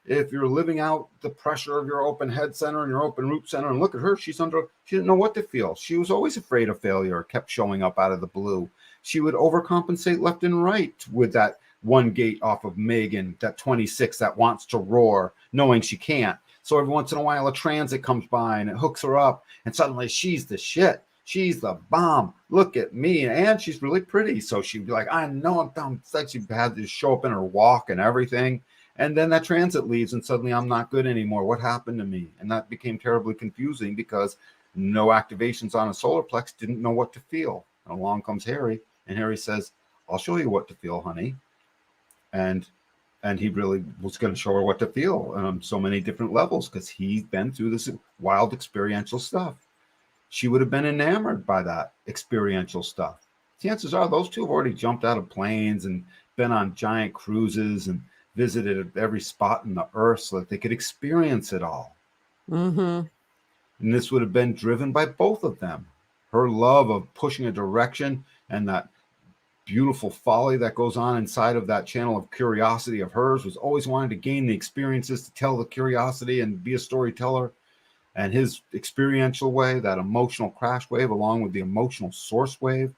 If you're living out the pressure of your open head center and your open root center, and look at her, she didn't know what to feel. She was always afraid of failure, kept showing up out of the blue. She would overcompensate left and right with that 1 gate off of Meghan, that 26 that wants to roar, knowing she can't. So every once in a while, a transit comes by and it hooks her up, and suddenly she's the shit. She's the bomb. Look at me. And she's really pretty. So she'd be like, I know I'm dumb. It's like she had to show up in her walk and everything. And then that transit leaves and suddenly I'm not good anymore. What happened to me? And that became terribly confusing because no activations on a solar plex, didn't know what to feel. And along comes Harry, and Harry says, I'll show you what to feel, honey. And And he really was going to show her what to feel on so many different levels because he's been through this wild experiential stuff. She would have been enamored by that experiential stuff. Chances are those two have already jumped out of planes and been on giant cruises and visited every spot in the earth so that they could experience it all. Mm-hmm. And this would have been driven by both of them. Her love of pushing a direction and that beautiful folly that goes on inside of that channel of curiosity of hers was always wanting to gain the experiences to tell the curiosity and be a storyteller. And his experiential way, that emotional crash wave, along with the emotional source wave,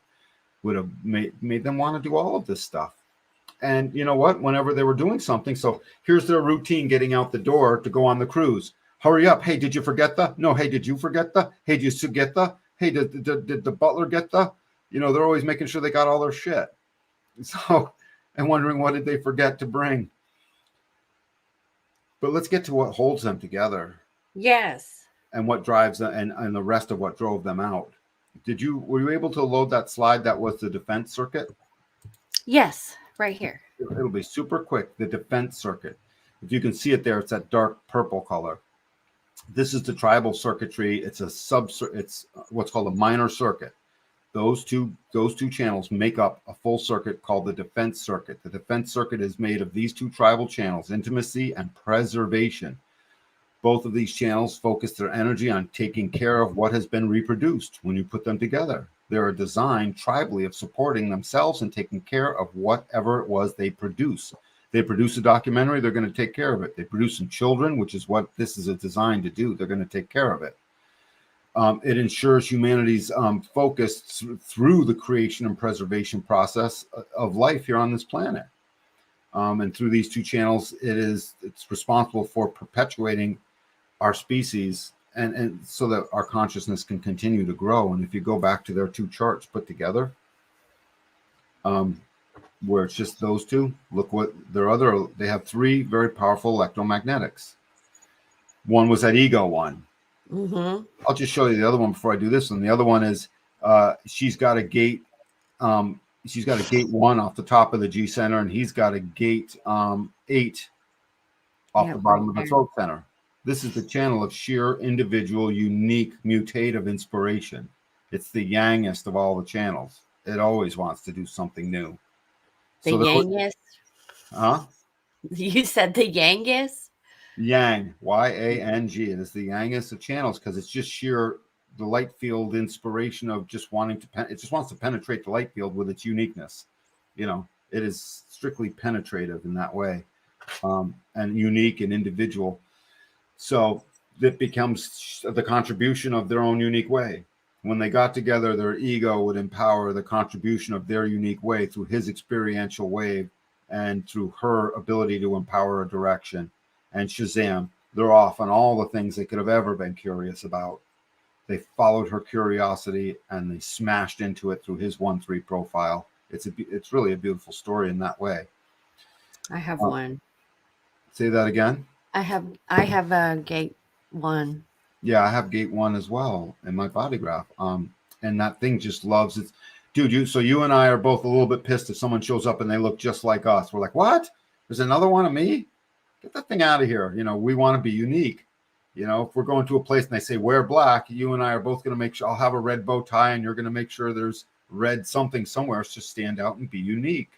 would have made them want to do all of this stuff. And you know what? Whenever they were doing something, so here's their routine getting out the door to go on the cruise. Hurry up. Hey, did you forget the? No, hey, did you forget the? Hey, did you get the? Hey, did the butler get the? You know, they're always making sure they got all their shit. So, and wondering what did they forget to bring. But let's get to what holds them together. Yes. And what drives them and the rest of what drove them out. Were you able to load that slide that was the defense circuit? Yes, right here. It'll be super quick. The defense circuit. If you can see it there, it's that dark purple color. This is the tribal circuitry. It's it's what's called a minor circuit. Those two channels make up a full circuit called the defense circuit. The defense circuit is made of these two tribal channels, intimacy and preservation. Both of these channels focus their energy on taking care of what has been reproduced. When you put them together, they're designed tribally of supporting themselves and taking care of whatever it was they produce. They produce a documentary, they're going to take care of it. They produce some children, which is what this is designed to do. They're going to take care of it. It ensures humanity's focus through the creation and preservation process of life here on this planet. And through these two channels, it's responsible for perpetuating our species and so that our consciousness can continue to grow. And if you go back to their two charts put together, where it's just those two, look what they have three very powerful electromagnetics. One was that ego one. Mm-hmm. I'll just show you the other one before I do this one. The other one is she's got a gate 1 off the top of the G center, and he's got a gate 8 off the bottom of the throat center. This is the channel of sheer individual, unique, mutative inspiration. It's the yangest of all the channels. It always wants to do something new. The yangest? Huh? You said the yangest? Yang, Y-A-N-G. It is the yangest of channels because it's just sheer the light field inspiration of just wanting to it just wants to penetrate the light field with its uniqueness. You know, it is strictly penetrative in that way, and unique and individual. So it becomes the contribution of their own unique way. When they got together, their ego would empower the contribution of their unique way through his experiential wave and through her ability to empower a direction. And Shazam, they're off on all the things they could have ever been curious about. They followed her curiosity and they smashed into it through his 1-3 profile. It's really a beautiful story in that way. I have one. Say that again. I have a gate 1. Yeah, I have gate 1 as well in my body graph. And that thing just loves it. Dude, so you and I are both a little bit pissed if someone shows up and they look just like us. We're like, what? There's another one of me? Get that thing out of here. You know, we want to be unique. You know, if we're going to a place and they say wear black, you and I are both going to make sure I'll have a red bow tie and you're going to make sure there's red something somewhere to stand out and be unique.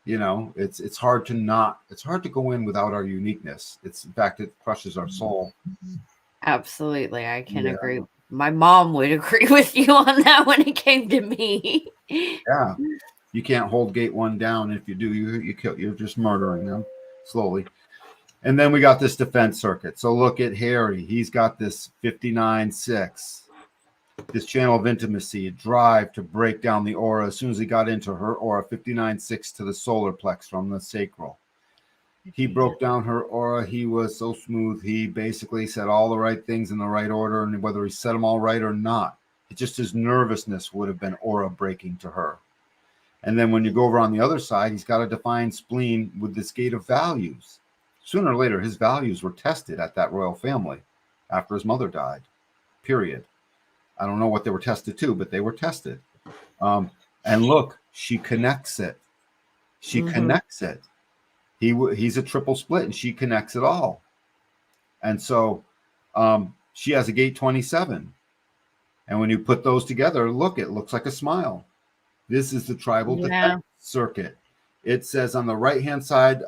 You know, it's hard to go in without our uniqueness. In fact, it crushes our soul. Absolutely. I can agree. My mom would agree with you on that when it came to me. Yeah. You can't hold gate 1 down. If you do, you're just murdering them slowly. And then we got this defense circuit. So look at Harry. He's got this 59-6. This channel of intimacy, a drive to break down the aura. As soon as he got into her aura, 59-6 to the solar plex from the sacral. He broke down her aura. He was so smooth. He basically said all the right things in the right order, and whether he said them all right or not, just his nervousness would have been aura breaking to her. And then when you go over on the other side, he's got a defined spleen with this gate of values. Sooner or later, his values were tested at that royal family after his mother died, period. I don't know what they were tested to, but they were tested. And look, she connects it. She connects it. He's a triple split, and she connects it all. And so she has a gate 27. And when you put those together, look, it looks like a smile. This is the tribal defense circuit. It says on the right-hand side,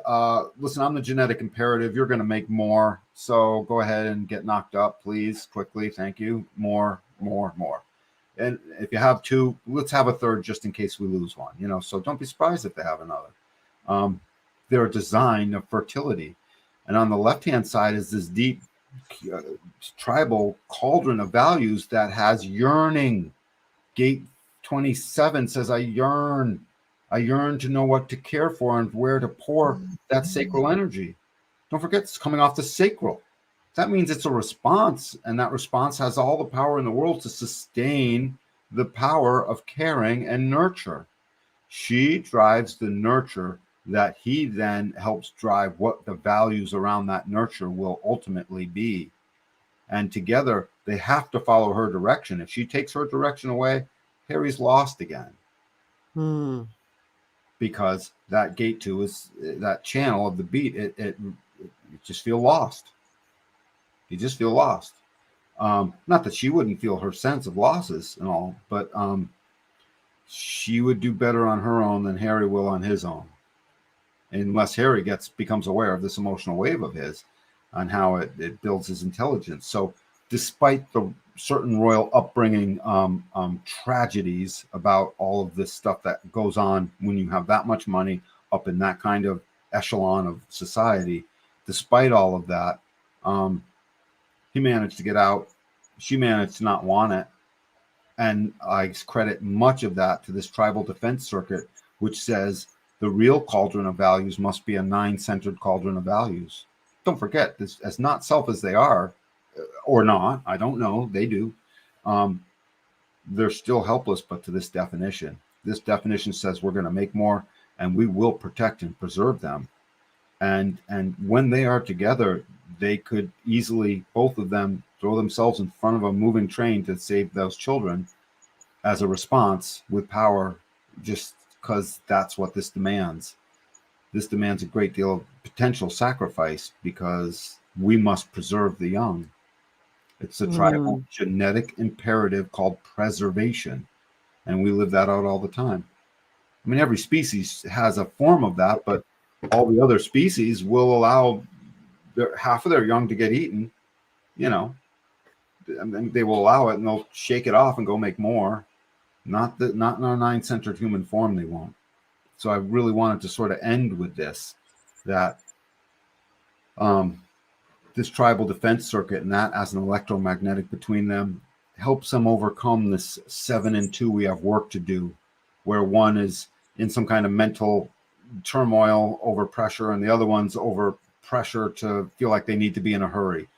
listen, I'm the genetic imperative. You're going to make more. So go ahead and get knocked up, please, quickly. Thank you. More. And if you have two, let's have a third just in case we lose one. So don't be surprised if they have another. They're a design of fertility. And on the left-hand side is this deep tribal cauldron of values that has yearning. Gate 27 says, I yearn to know what to care for and where to pour that sacral energy. Don't forget, it's coming off the sacral. That means it's a response, and that response has all the power in the world to sustain the power of caring and nurture. She drives the nurture that he then helps drive what the values around that nurture will ultimately be. And together, they have to follow her direction. If she takes her direction away, Harry's lost again. Because that gate 2 is that channel of the beat. It just feel lost. You just feel lost. Not that she wouldn't feel her sense of losses and all, but she would do better on her own than Harry will on his own. Unless Harry becomes aware of this emotional wave of his on how it builds his intelligence. So despite the certain royal upbringing tragedies about all of this stuff that goes on when you have that much money up in that kind of echelon of society, despite all of that, he managed to get out. She managed to not want it. And I credit much of that to this tribal defense circuit, which says the real cauldron of values must be a 9-centered cauldron of values. Don't forget, this, as not self as they are, or not, I don't know, they do, they're still helpless, but to this definition. This definition says we're going to make more, and we will protect and preserve them. And when they are together, they could easily, both of them, throw themselves in front of a moving train to save those children as a response with power, just because that's what this demands. This demands a great deal of potential sacrifice because we must preserve the young. It's a tribal genetic imperative called preservation, and we live that out all the time. I mean, every species has a form of that, but all the other species will allow half of their young to get eaten. And they will allow it, and they'll shake it off and go make more. Not in our 9-centered human form they won't. So I really wanted to sort of end with this, that this tribal defense circuit and that as an electromagnetic between them helps them overcome this 7 and 2 we have work to do, where one is in some kind of mental turmoil over pressure and the other one's over pressure to feel like they need to be in a hurry.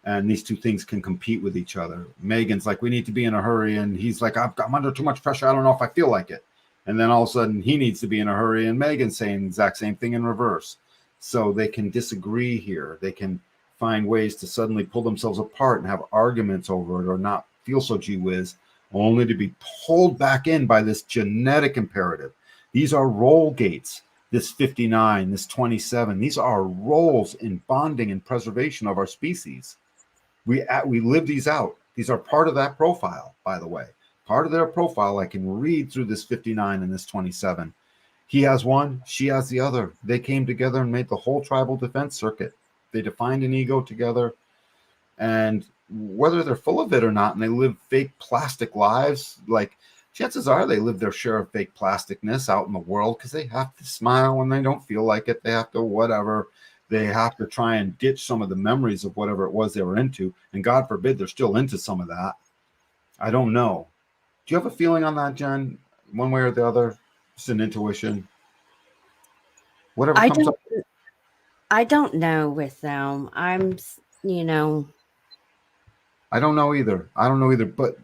And these two things can compete with each other. Megan's like, we need to be in a hurry. And he's like, I'm under too much pressure. I don't know if I feel like it. And then all of a sudden he needs to be in a hurry. And Megan's saying the exact same thing in reverse. So they can disagree here. They can find ways to suddenly pull themselves apart and have arguments over it or not feel so gee whiz, only to be pulled back in by this genetic imperative. These are roll gates. This 59, this 27, these are roles in bonding and preservation of our species. We live these out. These are part of that profile, by the way. Part of their profile, I can read through this 59 and this 27. He has one, she has the other. They came together and made the whole tribal defense circuit. They defined an ego together. And whether they're full of it or not, and they live fake plastic lives, like chances are they live their share of fake plasticness out in the world because they have to smile when they don't feel like it. They have to whatever. They have to try and ditch some of the memories of whatever it was they were into. And God forbid they're still into some of that. I don't know. Do you have a feeling on that, Jen? One way or the other? Just an intuition? Whatever comes up. I don't know with them. I don't know either. But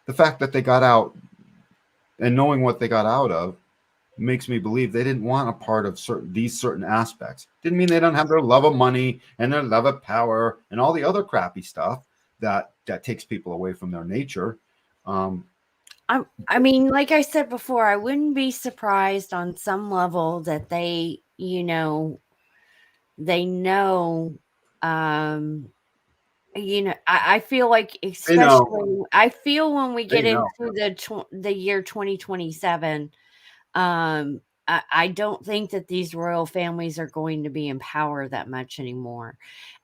the fact that they got out and knowing what they got out of makes me believe they didn't want a part of these certain aspects. Didn't mean they don't have their love of money and their love of power and all the other crappy stuff that takes people away from their nature. I mean, like I said before, I wouldn't be surprised on some level that they, They know, I feel like, especially, I feel when we get into the year 2027, I don't think that these royal families are going to be in power that much anymore.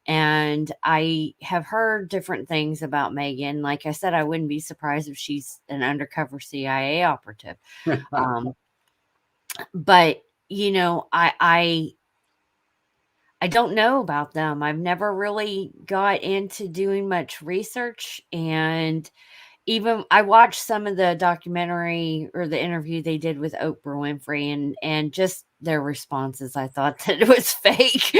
And I have heard different things about Meghan. Like I said, I wouldn't be surprised if she's an undercover CIA operative. But I don't know about them. I've never really got into doing much research, and even I watched some of the documentary or the interview they did with Oprah Winfrey, and just their responses, I thought that it was fake.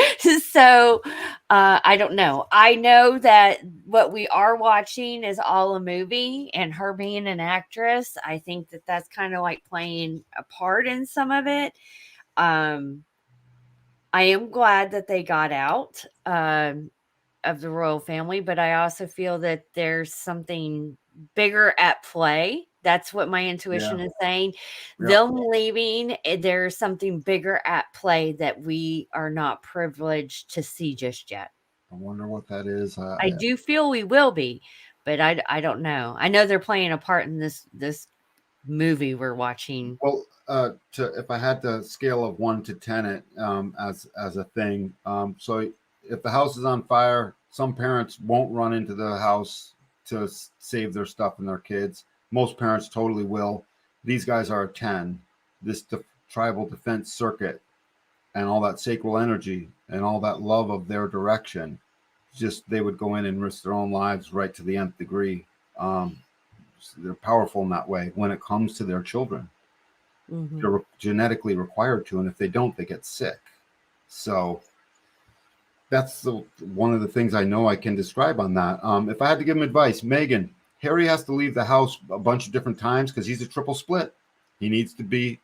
So I don't know. I know that what we are watching is all a movie, and her being an actress, I think that that's kind of like playing a part in some of it. I am glad that they got out of the royal family, but I also feel that there's something bigger at play. That's what my intuition is saying. Them leaving, there's something bigger at play that we are not privileged to see just yet. I wonder what that is. I do feel we will be, but I don't know. I know they're playing a part in this movie we're watching. Well, if I had to scale of 1 to 10 it as a thing, so if the house is on fire, some parents won't run into the house to save their stuff and their kids. Most parents totally will. These guys are a 10. This tribal defense circuit and all that sacral energy and all that love of their direction, just they would go in and risk their own lives right to the nth degree. They're powerful in that way when it comes to their children. Mm-hmm. They're genetically required to, and if they don't, they get sick. So that's one of the things I know I can describe on that. If I had to give him advice, Meghan, Harry has to leave the house a bunch of different times because he's a triple split. He needs to be,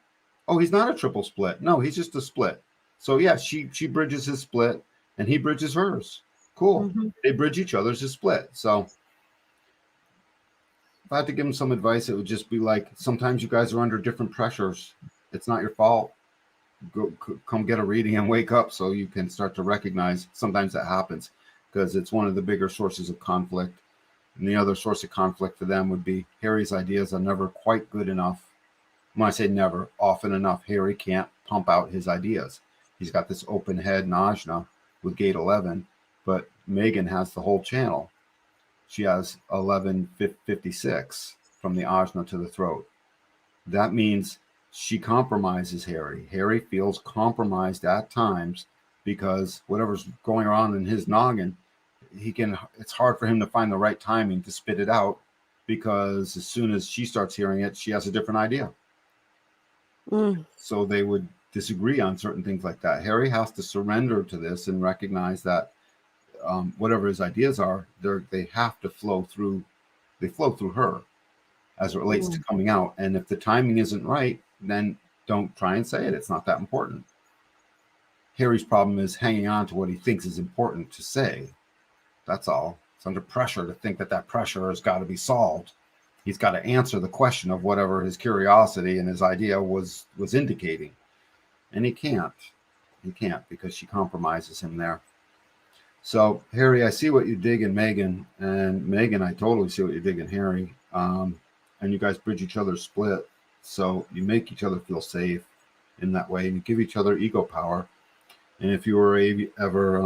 he's not a triple split. No, he's just a split. So yeah, she bridges his split and he bridges hers. Cool. Mm-hmm. They bridge each other's a split. So if I had to give him some advice, it would just be like, sometimes you guys are under different pressures. It's not your fault. Come get a reading and wake up so you can start to recognize sometimes that happens, because it's one of the bigger sources of conflict. And the other source of conflict for them would be Harry's ideas are never quite good enough. When I say never, often enough, Harry can't pump out his ideas. He's got this open head Najna with gate 11, but Meghan has the whole channel. She has 1156 from the ajna to the throat. That means she compromises Harry. Harry feels compromised at times because whatever's going on in his noggin, it's hard for him to find the right timing to spit it out, because as soon as she starts hearing it, she has a different idea. So they would disagree on certain things like that. Harry has to surrender to this and recognize that whatever his ideas are, they have to flow through. They flow through her as it relates to coming out. And if the timing isn't right, then don't try and say it. It's not that important. Harry's problem is hanging on to what he thinks is important to say. That's all. It's under pressure to think that pressure has got to be solved. He's got to answer the question of whatever his curiosity and his idea was indicating. And he can't. He can't, because she compromises him there. So, Harry, I see what you dig in Meghan, and Meghan, I totally see what you dig in Harry. And you guys bridge each other's split, so you make each other feel safe in that way, and you give each other ego power. And if you were ever,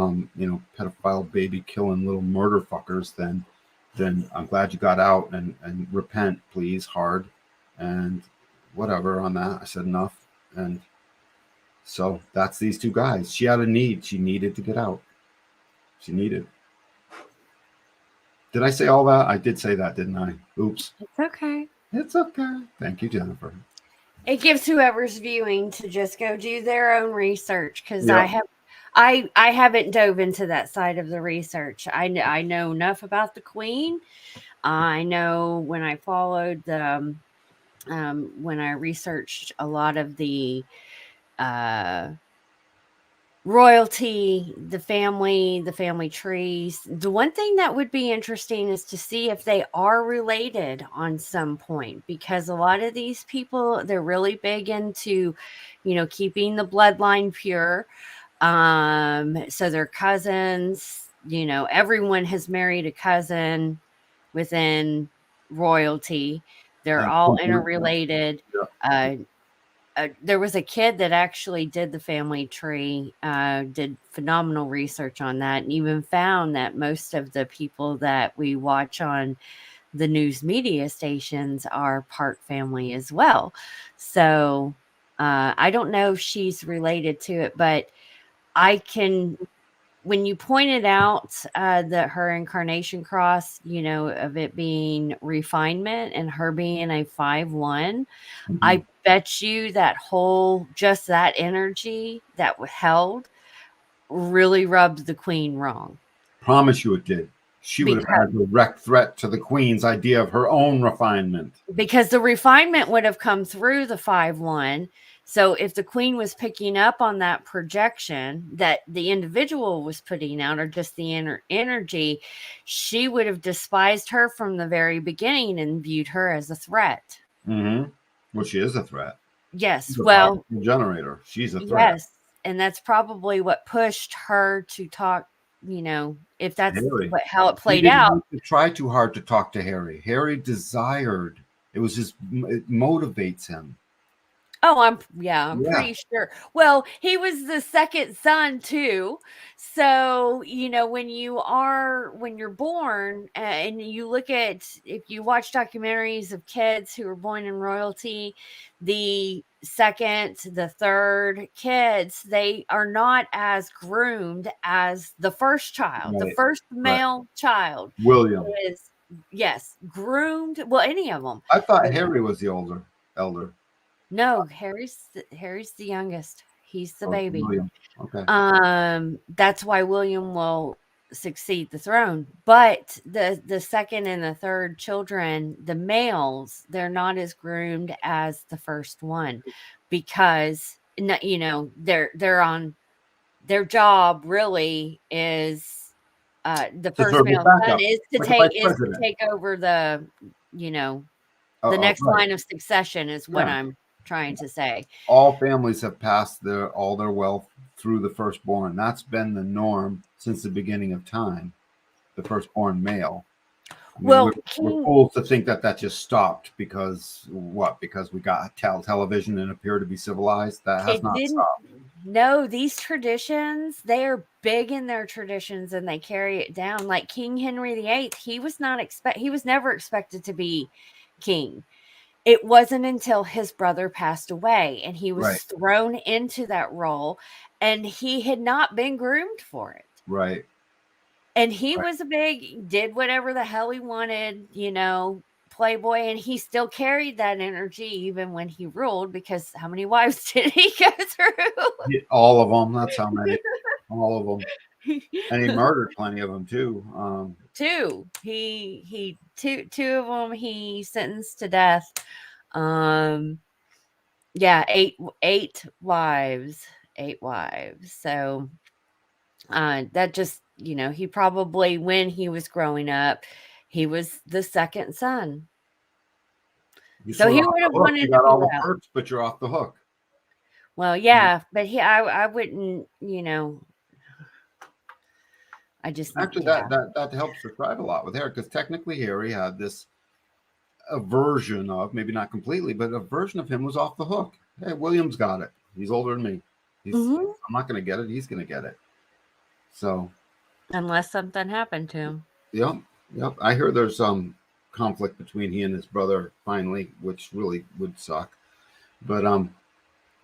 pedophile, baby killing little murder fuckers, then I'm glad you got out, and repent, please, hard, and whatever on that. I said enough, and so that's these two guys. She had a need. She needed to get out. She needed. Did I say all that? I did say that, didn't I? Oops. It's okay. It's okay. Thank you, Jennifer. It gives whoever's viewing to just go do their own research, because I haven't dove into that side of the research. I know enough about the Queen. I know when I followed the when I researched a lot of the royalty, the family trees. The one thing that would be interesting is to see if they are related on some point, because a lot of these people, they're really big into, keeping the bloodline pure. So they're cousins. You know, everyone has married a cousin within royalty. They're And all interrelated. yeah. There was a kid that actually did the family tree, did phenomenal research on that, and even found that most of the people that we watch on the news media stations are part family as well. So I don't know if she's related to it, but I can, when you pointed out that her incarnation cross, you know, of it being refinement and her being a 5-1, I bet you that whole, just that energy that held really rubbed the queen wrong. Promise you it did. She would have had a direct threat to the queen's idea of her own refinement. Because the refinement would have come through the 5-1. So if the queen was picking up on that projection that the individual was putting out, or just the inner energy, she would have despised her from the very beginning and viewed her as a threat. Mm-hmm. Well, she is a threat. Yes. She's a Well, generator. She's a threat. yes. And that's probably what pushed her to talk, you know, if that's how it played out. She try too hard to talk to Harry. Harry desired. It was just, it motivates him. Oh, I'm pretty sure. Well, he was the second son too. So, you know, when you're born and you look at, if you watch documentaries of kids who were born in royalty, the second, the third kids, they are not as groomed as the first child. Right. The first male child. William is, yes, groomed. Well, any of them. I thought Harry was the elder. No, Harry's the youngest. He's the baby. William. Okay. That's why William will succeed the throne. But the second and the third children, the males, they're not as groomed as the first one, because you know they're on their job really is the first male son is to take over the, you know, the next line of succession is what I'm trying to say. All families have passed all their wealth through the firstborn. That's been the norm since the beginning of time. The firstborn male. I mean, we're fools to think that just stopped because we got television and appear to be civilized. That has not stopped. No, these traditions, they are big in their traditions and they carry it down. Like King Henry VIII, he was never expected to be king. It wasn't until his brother passed away and he was thrown into that role, and he had not been groomed for it. Right. And he was did whatever the hell he wanted, you know, playboy, and he still carried that energy even when he ruled, because how many wives did he go through? All of them. That's how many. All of them. And he murdered plenty of them too. Two of them he sentenced to death. Eight wives. So that just, you know, he probably, when he was growing up, he was the second son. So he would have wanted to got all the perks, but you're off the hook. Well, yeah, but I wouldn't, you know. I just actually that helps describe a lot with Harry, because technically Harry had this aversion of, maybe not completely, but a version of him was off the hook. Hey, William's got it. He's older than me. I'm not going to get it. He's going to get it. So, unless something happened to him. Yep. I hear there's some conflict between he and his brother finally, which really would suck. But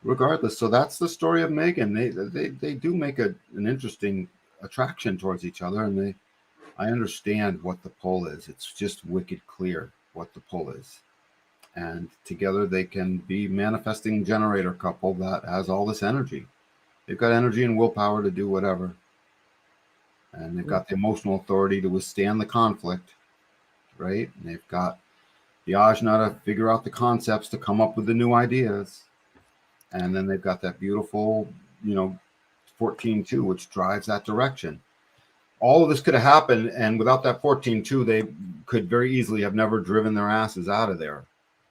regardless, so that's the story of Meghan. They do make an interesting attraction towards each other, and I understand what the pull is. It's just wicked clear what the pull is, and together they can be manifesting generator couple that has all this energy. They've got energy and willpower to do whatever, and they've got the emotional authority to withstand the conflict, right? And they've got the ajna to figure out the concepts, to come up with the new ideas, and then they've got that beautiful, you know, 14-2, which drives that direction. All of this could have happened, and without that 14-2, they could very easily have never driven their asses out of there.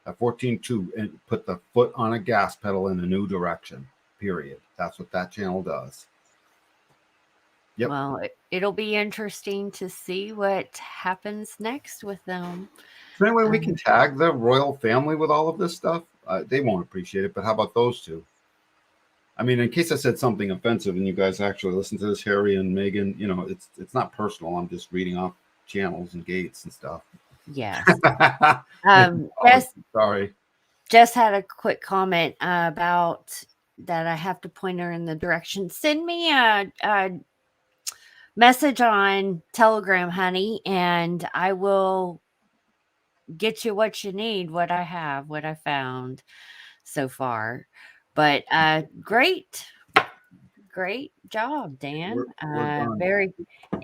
That 14-2 and put the foot on a gas pedal in a new direction, period. That's what that channel does. Yep. Well, it'll be interesting to see what happens next with them. Is there any way we can tag the royal family with all of this stuff? They won't appreciate it, but how about those two? I mean, in case I said something offensive and you guys actually listen to this, Harry and Meghan, you know, it's not personal. I'm just reading off channels and gates and stuff. Yes. Sorry. Jess had a quick comment about that. I have to point her in the direction. Send me a message on Telegram, honey, and I will get you what you need, what I found so far. But great job, Dan. We're done. Very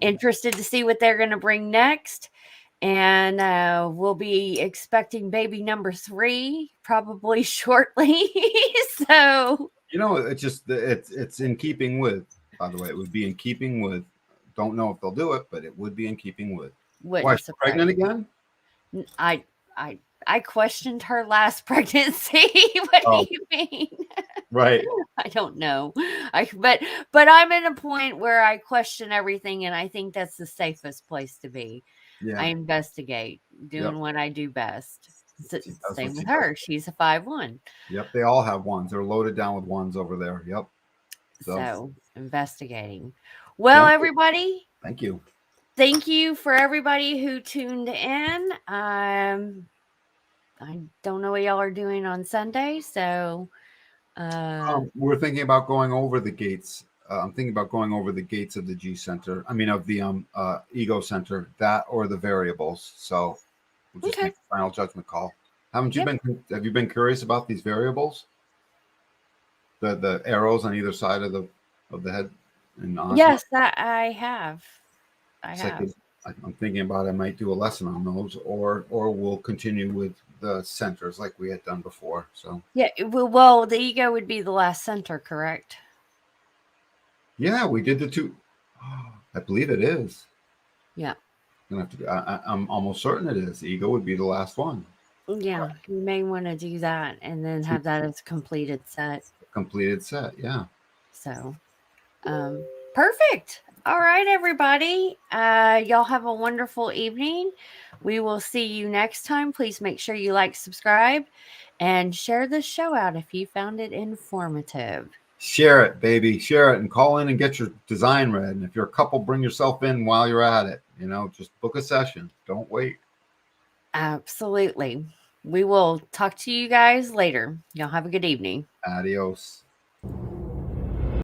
interested to see what they're going to bring next. And we'll be expecting baby number 3 probably shortly. So, you know, it's in keeping with, by the way, it would be in keeping with, don't know if they'll do it, but it would be in keeping with. Why, she's pregnant again? I questioned her last pregnancy. What do you mean? Right. I don't know. But I'm at a point where I question everything, and I think that's the safest place to be. Yeah. I investigate, doing what I do best. Same with her. She's a 5-1. Yep, they all have ones. They're loaded down with ones over there. Yep. So investigating. Well, everybody. Thank you. Thank you for everybody who tuned in. I don't know what y'all are doing on Sunday, so we're thinking about going over the gates. I'm thinking about going over the gates of the G Center. I mean, of the Ego Center, that or the variables. So we'll just make a final judgment call. Haven't you been? Have you been curious about these variables? The arrows on either side of the head. Yes, I have. I'm thinking about I might do a lesson on those, or we'll continue with the centers like we had done before. So yeah, well, the ego would be the last center, correct? Yeah, we did the 2. I believe it is. Yeah. I'm almost certain it is. Ego would be the last one. Yeah, you may want to do that and then have that as a completed set. Yeah. So, perfect. All right, everybody. Y'all have a wonderful evening. We will see you next time. Please make sure you like, subscribe, and share this show out if you found it informative. Share it, baby. Share it and call in and get your design read. And if you're a couple, bring yourself in while you're at it. You know, just book a session. Don't wait. Absolutely. We will talk to you guys later. Y'all have a good evening. Adios.